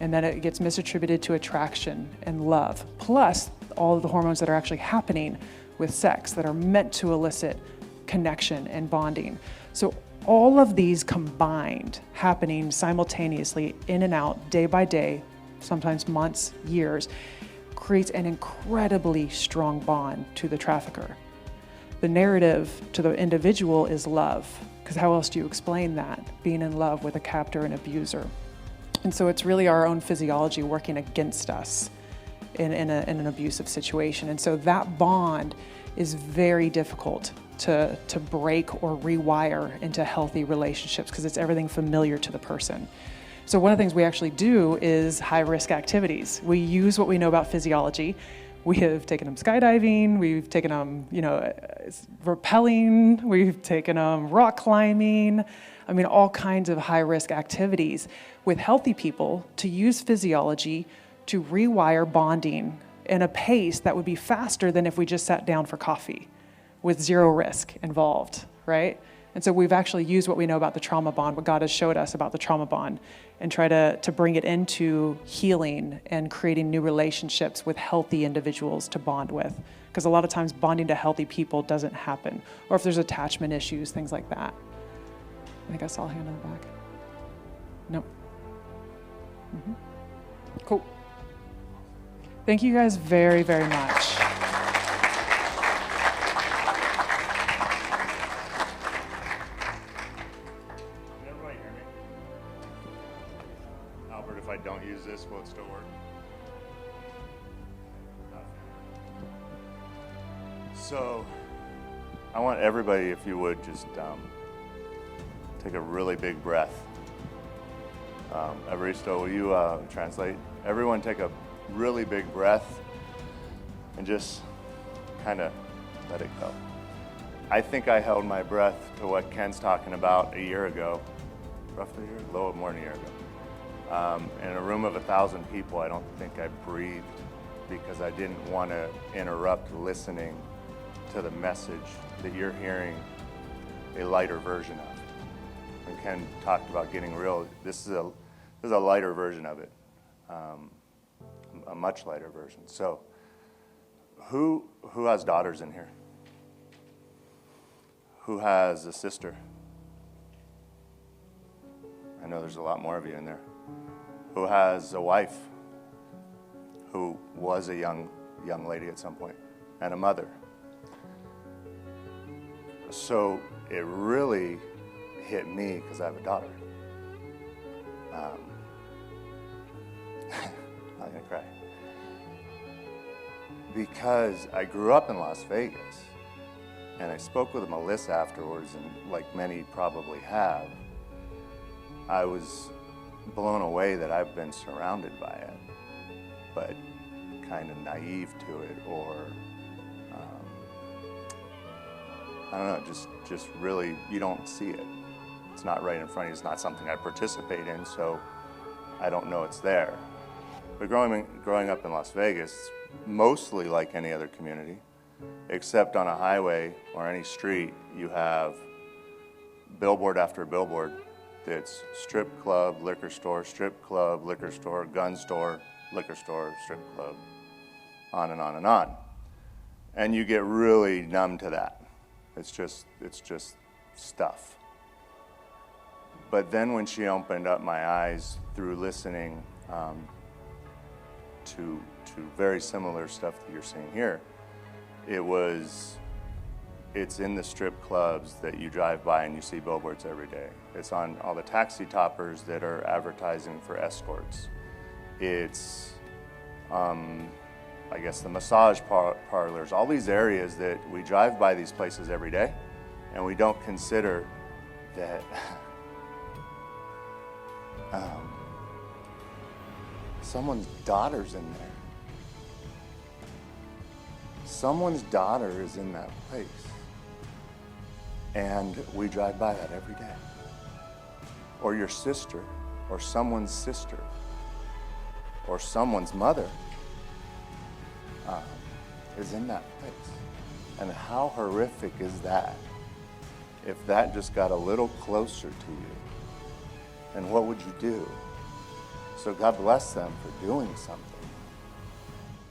Speaker 2: and then it gets misattributed to attraction and love, plus all of the hormones that are actually happening with sex that are meant to elicit connection and bonding. So all of these combined, happening simultaneously in and out, day by day, sometimes months, years, creates an incredibly strong bond to the trafficker. The narrative to the individual is love, because how else do you explain that? Being in love with a captor and abuser. And so it's really our own physiology working against us in an abusive situation. And so that bond is very difficult to break or rewire into healthy relationships because it's everything familiar to the person. So one of the things we actually do is high-risk activities. We use what we know about physiology. We have taken them skydiving, we've taken them, rappelling, we've taken them rock climbing. I mean, all kinds of high-risk activities with healthy people to use physiology to rewire bonding in a pace that would be faster than if we just sat down for coffee with zero risk involved, right? And so we've actually used what we know about the trauma bond, what God has showed us about the trauma bond, and try to bring it into healing and creating new relationships with healthy individuals to bond with. Because a lot of times bonding to healthy people doesn't happen, or if there's attachment issues, things like that. I think I saw a hand on the back. Nope. Mm-hmm. Cool. Thank you guys very, very much.
Speaker 13: If I don't use this, will it still work? So, I want everybody, if you would, just take a really big breath. Evaristo, will you translate? Everyone take a really big breath and just kind of let it go. I think I held my breath to what Ken's talking about a year ago, roughly a year, a little more than a year ago. In a room of 1,000 people, I don't think I breathed because I didn't want to interrupt listening to the message that you're hearing a lighter version of. When Ken talked about getting real, this is a lighter version of it, a much lighter version. So, who has daughters in here? Who has a sister? I know there's a lot more of you in there. Who has a wife who was a young lady at some point, and a mother. So it really hit me because I have a daughter. I'm not gonna cry. Because I grew up in Las Vegas, and I spoke with Melissa afterwards, and like many probably have, I was blown away that I've been surrounded by it, but kind of naive to it, or I don't know, just really, you don't see it. It's not right in front of you. It's not something I participate in, so I don't know it's there. But growing up in Las Vegas, it's mostly like any other community, except on a highway or any street, you have billboard after billboard that's strip club, liquor store, strip club, liquor store, gun store, liquor store, strip club, on and on and on. And you get really numb to that. It's just stuff. But then when she opened up my eyes through listening to very similar stuff that you're seeing here, it's in the strip clubs that you drive by and you see billboards every day. It's on all the taxi toppers that are advertising for escorts. It's, I guess, the massage parlors, all these areas that we drive by these places every day, and we don't consider that someone's daughter's in there. Someone's daughter is in that place. And we drive by that every day. Or your sister, or someone's sister, or someone's mother is in that place. And how horrific is that if that just got a little closer to you? And what would you do? So God bless them for doing something.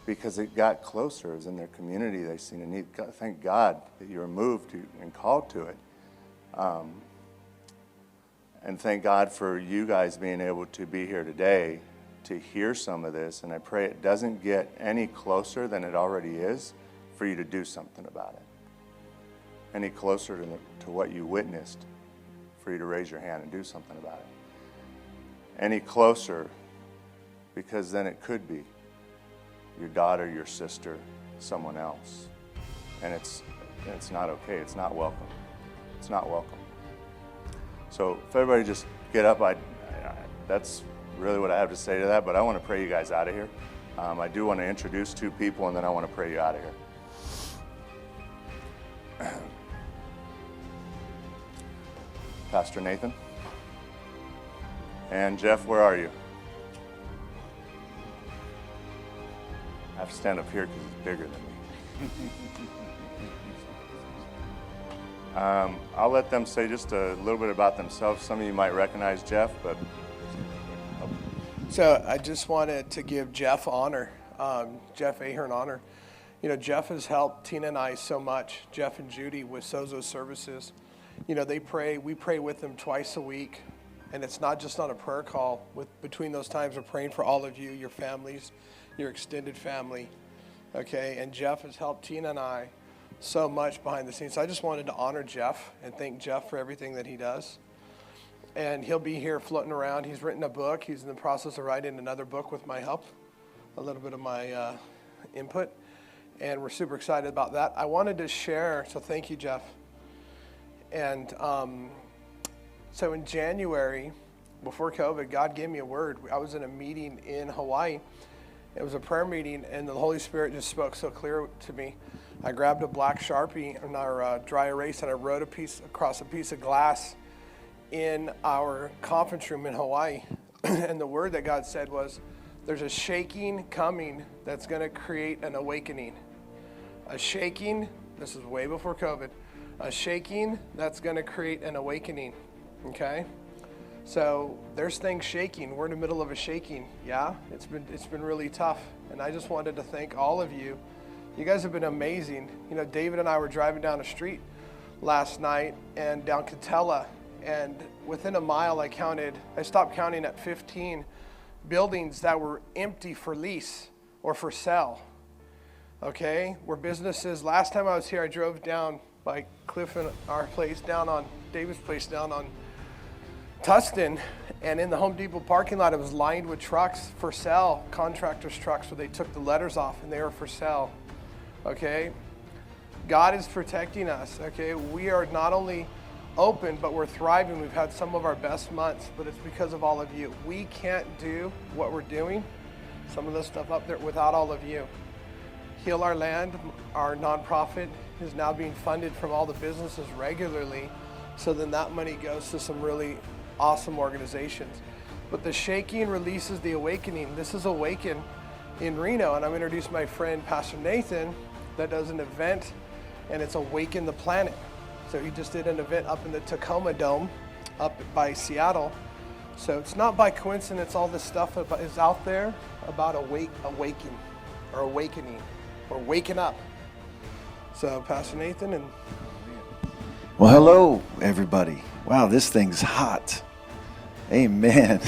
Speaker 13: Because it got closer. It was in their community. They seen a need. Thank God that you were moved to and called to it. And thank God for you guys being able to be here today to hear some of this. And I pray it doesn't get any closer than it already is for you to do something about it. Any closer to what you witnessed for you to raise your hand and do something about it. Any closer, because then it could be your daughter, your sister, someone else. And it's not okay. It's not welcome. It's not welcome. So if everybody just get up, that's really what I have to say to that, but I want to pray you guys out of here. I do want to introduce two people, and then I want to pray you out of here. Pastor Nathan. And Jeff, where are you? I have to stand up here because he's bigger than me. I'll let them say just a little bit about themselves. Some of you might recognize Jeff, but...
Speaker 1: So I just wanted to give Jeff honor, Jeff Ahern honor. You know, Jeff has helped Tina and I so much, Jeff and Judy with Sozo Services. You know, we pray with them twice a week. And it's not just on a prayer call. Between those times, we're praying for all of you, your families, your extended family, okay? And Jeff has helped Tina and I so much behind the scenes. So I just wanted to honor Jeff and thank Jeff for everything that he does. And he'll be here floating around. He's written a book. He's in the process of writing another book with my help, a little bit of my input. And we're super excited about that. I wanted to share, so thank you, Jeff. And so in January, before COVID, God gave me a word. I was in a meeting in Hawaii. It was a prayer meeting, and the Holy Spirit just spoke so clear to me. I grabbed a black Sharpie and our dry erase, and I wrote across a piece of glass in our conference room in Hawaii. And the word that God said was, there's a shaking coming that's going to create an awakening. A shaking, this is way before COVID, a shaking that's going to create an awakening. Okay? So there's things shaking. We're in the middle of a shaking. Yeah, it's been really tough. And I just wanted to thank all of you. You guys have been amazing. You know, David and I were driving down the street last night and down Catella, and within a mile I stopped counting at 15 buildings that were empty for lease or for sale. Okay? Where businesses, last time I was here, I drove down by Cliff and our place down on, David's place down on Tustin, and in the Home Depot parking lot, it was lined with trucks for sale, contractors' trucks, where they took the letters off and they were for sale, okay? God is protecting us, okay? We are not only open, but we're thriving. We've had some of our best months, but it's because of all of you. We can't do what we're doing, some of the stuff up there, without all of you. Heal Our Land, our nonprofit, is now being funded from all the businesses regularly. So then that money goes to some really awesome organizations. But the shaking releases the awakening. This is Awaken in Reno, and I'm going to introduce my friend Pastor Nathan that does an event, and it's Awaken the Planet. So he just did an event up in the Tacoma Dome up by Seattle. So it's not by coincidence all this stuff is out there about awakening or waking up. So Pastor Nathan and...
Speaker 14: Well, hello, everybody. Wow, this thing's hot. Amen.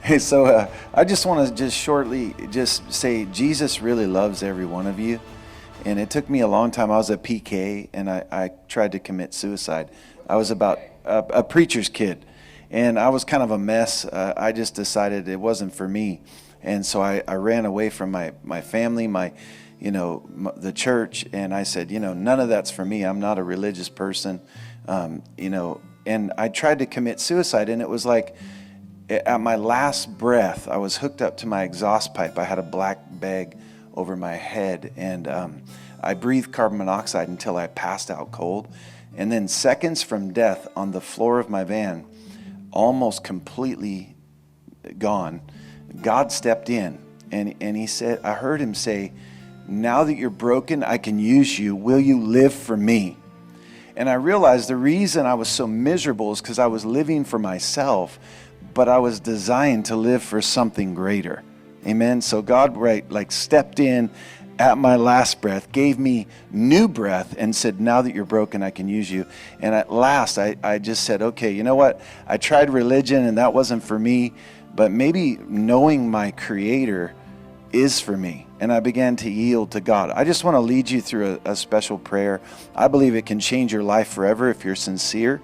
Speaker 14: Hey, so I just want to just shortly just say Jesus really loves every one of you. And it took me a long time. I was a PK, and I tried to commit suicide. I was about a preacher's kid, and I was kind of a mess. I just decided it wasn't for me. And so I ran away from my family, the church, and I said, none of that's for me. I'm not a religious person, and I tried to commit suicide, and it was like at my last breath, I was hooked up to my exhaust pipe. I had a black bag over my head, and I breathed carbon monoxide until I passed out cold. And then seconds from death, on the floor of my van, almost completely gone, God stepped in, and he said, I heard him say, now that you're broken, I can use you. Will you live for me? And I realized the reason I was so miserable is because I was living for myself, but I was designed to live for something greater. Amen. So God stepped in at my last breath, gave me new breath, and said, now that you're broken, I can use you. And at last, I just said, okay, you know what? I tried religion, and that wasn't for me, but maybe knowing my Creator is for me. And I began to yield to God. I just want to lead you through a special prayer. I believe it can change your life forever if you're sincere.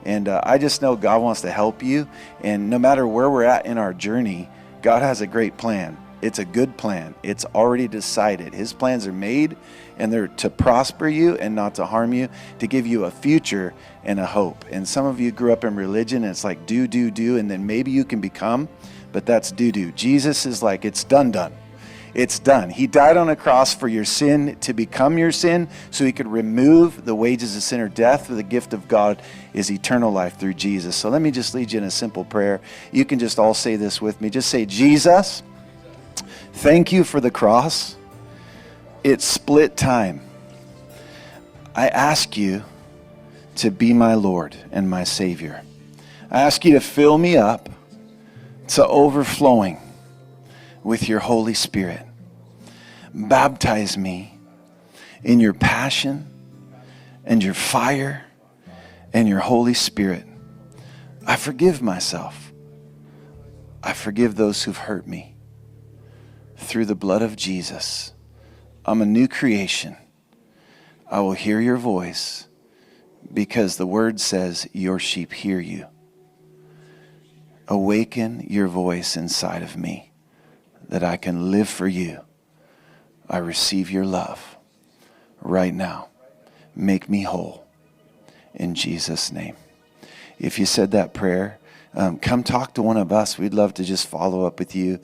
Speaker 14: And I just know God wants to help you. And no matter where we're at in our journey, God has a great plan. It's a good plan. It's already decided. His plans are made, and they're to prosper you and not to harm you, to give you a future and a hope. And some of you grew up in religion, and it's like do, and then maybe you can become, but that's do. Jesus is like, it's done. It's done. He died on a cross for your sin to become your sin, so he could remove the wages of sin or death. The gift of God is eternal life through Jesus. So let me just lead you in a simple prayer. You can just all say this with me. Just say, Jesus, thank you for the cross. It split time. I ask you to be my Lord and my Savior. I ask you to fill me up to overflowing with your Holy Spirit. Baptize me in your passion and your fire and your Holy Spirit. I forgive myself. I forgive those who've hurt me. Through the blood of Jesus, I'm a new creation. I will hear your voice because the word says your sheep hear you. Awaken your voice inside of me, that I can live for you. I receive your love right now. Make me whole in Jesus' name. If you said that prayer, come talk to one of us. We'd love to just follow up with you.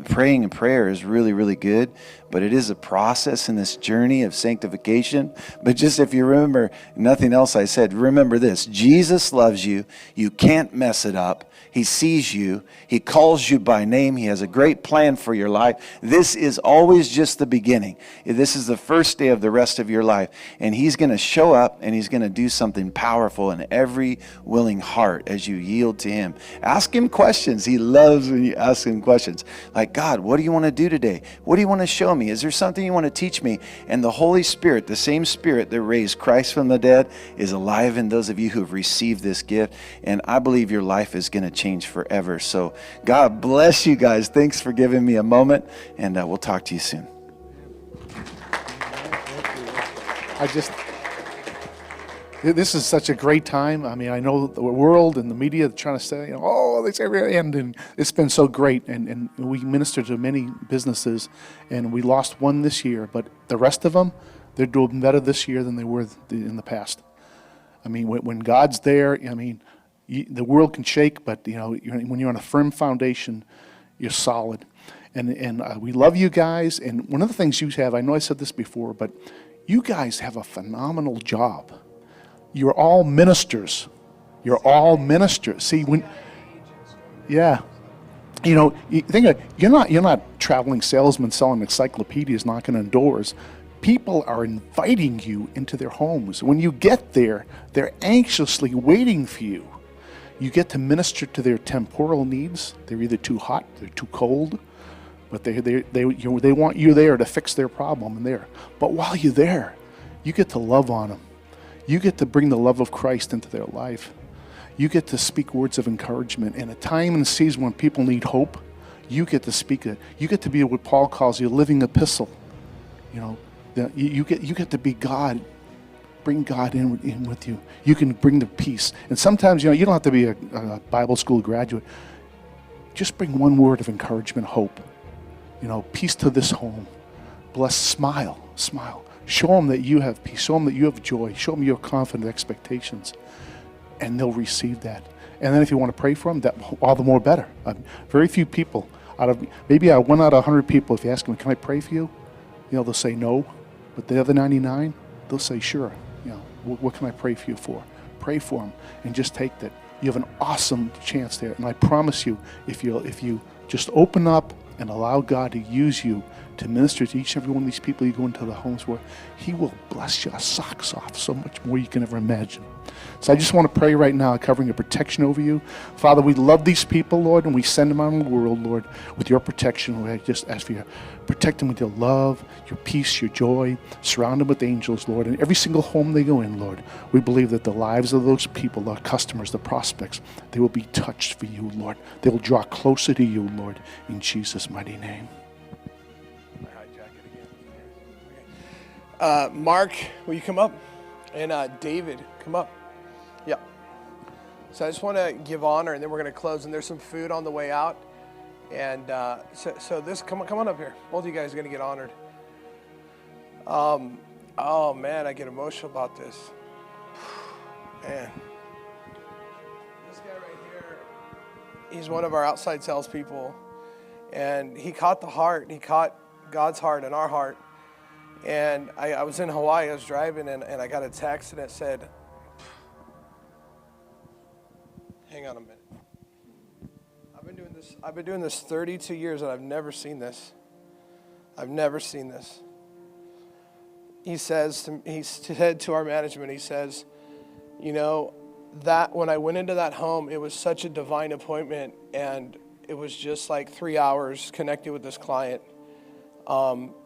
Speaker 14: Praying and prayer is really, really good, but it is a process in this journey of sanctification. But just if you remember nothing else I said, remember this. Jesus loves you. You can't mess it up. He sees you. He calls you by name. He has a great plan for your life. This is always just the beginning. This is the first day of the rest of your life. And he's going to show up, and he's going to do something powerful in every willing heart as you yield to him. Ask him questions. He loves when you ask him questions. Like, God, what do you want to do today? What do you want to show me? Is there something you want to teach me? And the Holy Spirit, the same Spirit that raised Christ from the dead, is alive in those of you who have received this gift. And I believe your life is going to change forever. So God bless you guys. Thanks for giving me a moment, and we'll talk to you soon.
Speaker 15: This is such a great time. I mean, I know the world and the media are trying to say, they say every end, and it's been so great. And we minister to many businesses, and we lost one this year, but the rest of them, they're doing better this year than they were in the past. I mean, when God's there, I mean, the world can shake, but when you're on a firm foundation, you're solid. And we love you guys. And one of the things you have, I know I said this before, but You guys have a phenomenal job. You're all ministers. You're all ministers. See, yeah. You think of, you're not traveling salesmen selling encyclopedias, knocking on doors. People are inviting you into their homes. When you get there, they're anxiously waiting for you. You get to minister to their temporal needs. They're either too hot, they're too cold, but they want you there to fix their problem and there. But while you're there, you get to love on them. You get to bring the love of Christ into their life. You get to speak words of encouragement. In a time and season when people need hope, you get to speak it. You get to be what Paul calls a living epistle. You get to be God. Bring God in with you. You can bring the peace. And sometimes, you don't have to be a Bible school graduate. Just bring one word of encouragement, hope. Peace to this home. Bless, smile. Show them that you have peace. Show them that you have joy. Show them your confident expectations. And they'll receive that. And then if you want to pray for them, that all the more better. Very few people, maybe 1 out of 100 people, if you ask them, can I pray for you? They'll say no. But the other 99, they'll say, sure. What can I pray for you for? Pray for them and just take that. You have an awesome chance there. And I promise you, if you just open up and allow God to use you to minister to each and every one of these people you go into the homes where, He will bless your socks off so much more you can ever imagine. So I just want to pray right now, covering a protection over you. Father, we love these people, Lord, and we send them out in the world, Lord, with your protection. Lord, I just ask for you, protect them with your love, your peace, your joy. Surround them with angels, Lord. And every single home they go in, Lord, we believe that the lives of those people, our customers, the prospects, they will be touched for you, Lord. They will draw closer to you, Lord, in Jesus' mighty name.
Speaker 1: Mark, will you come up? And David, come up. Yeah. So I just want to give honor, and then we're going to close. And there's some food on the way out. And so this, come on up here. Both of you guys are going to get honored. Oh man, I get emotional about this. Man, this guy right here, he's one of our outside salespeople, and he caught the heart. He caught God's heart and our heart. And I was in Hawaii, I was driving, and I got a text, and it said, hang on a minute. I've been doing this 32 years, and I've never seen this. I've never seen this. He said to our management, he says, that when I went into that home, it was such a divine appointment, and it was just like 3 hours connecting with this client.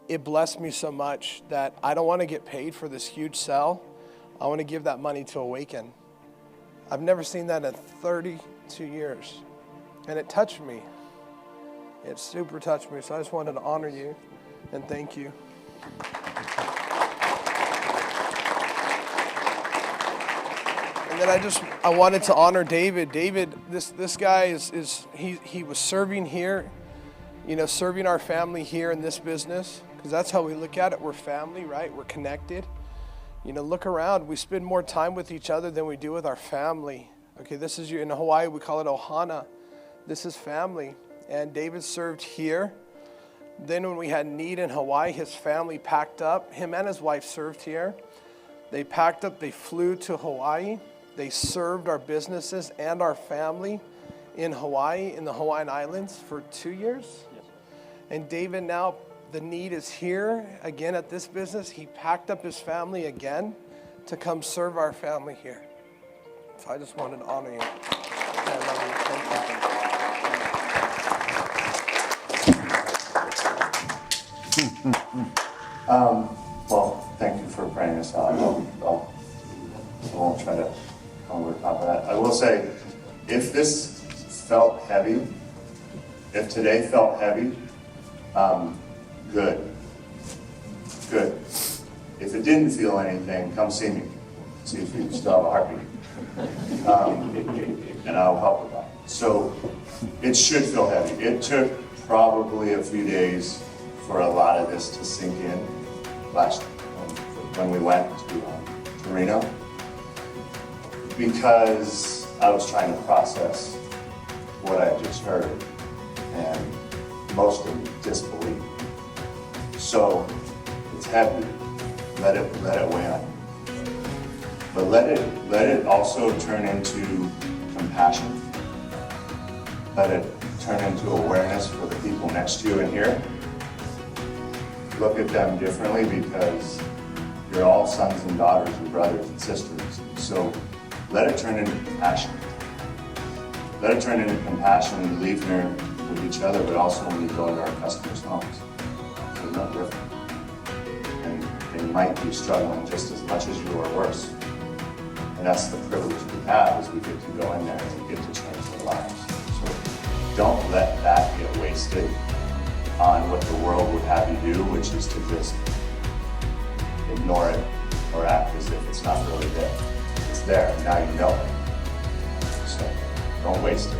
Speaker 1: It blessed me so much that I don't want to get paid for this huge sell. I want to give that money to Awaken. I've never seen that in 32 years. And it touched me. It super touched me. So I just wanted to honor you and thank you. And then I wanted to honor David. David, this guy he was serving here, serving our family here in this business. Because that's how we look at it. We're family, right? We're connected. Look around. We spend more time with each other than we do with our family. Okay, this is in Hawaii, we call it ohana. This is family. And David served here. Then when we had need in Hawaii, his family packed up. Him and his wife served here. They packed up, they flew to Hawaii. They served our businesses and our family in Hawaii, in the Hawaiian Islands for 2 years. Yes. And David now, the need is here again at this business. He packed up his family again to come serve our family here. So I just wanted to honor you. I love you.
Speaker 13: Well, thank you for praying us out. I won't try to come over top of that. I will say, if this felt heavy, if today felt heavy, good. If it didn't feel anything, come see me. See if you still have a heartbeat. And I'll help with that. So it should feel heavy. It took probably a few days for a lot of this to sink in when we went to Reno, because I was trying to process what I just heard, and mostly disbelief. So it's heavy, let it weigh on you. But let it also turn into compassion. Let it turn into awareness for the people next to you in here. Look at them differently because you're all sons and daughters and brothers and sisters. So let it turn into compassion. Let it turn into compassion when you leave here with each other, but also when you go into our customers' homes. So no different. And they might be struggling just as much as you or worse. And that's the privilege we have, is we get to go in there and we get to change their lives. So don't let that get wasted on what the world would have you do, which is to just ignore it or act as if it's not really there. It's there, and now you know it. So don't waste it.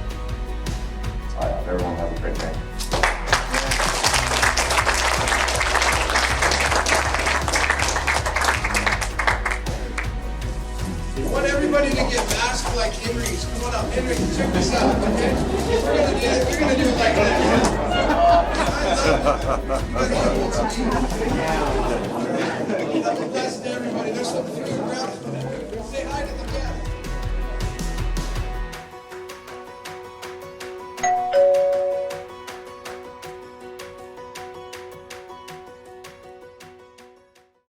Speaker 13: That's all I have. Everyone have a great day.
Speaker 1: I want everybody to get masked like Henry's. Come on up, Henry, check this out, okay? We're gonna do it like that.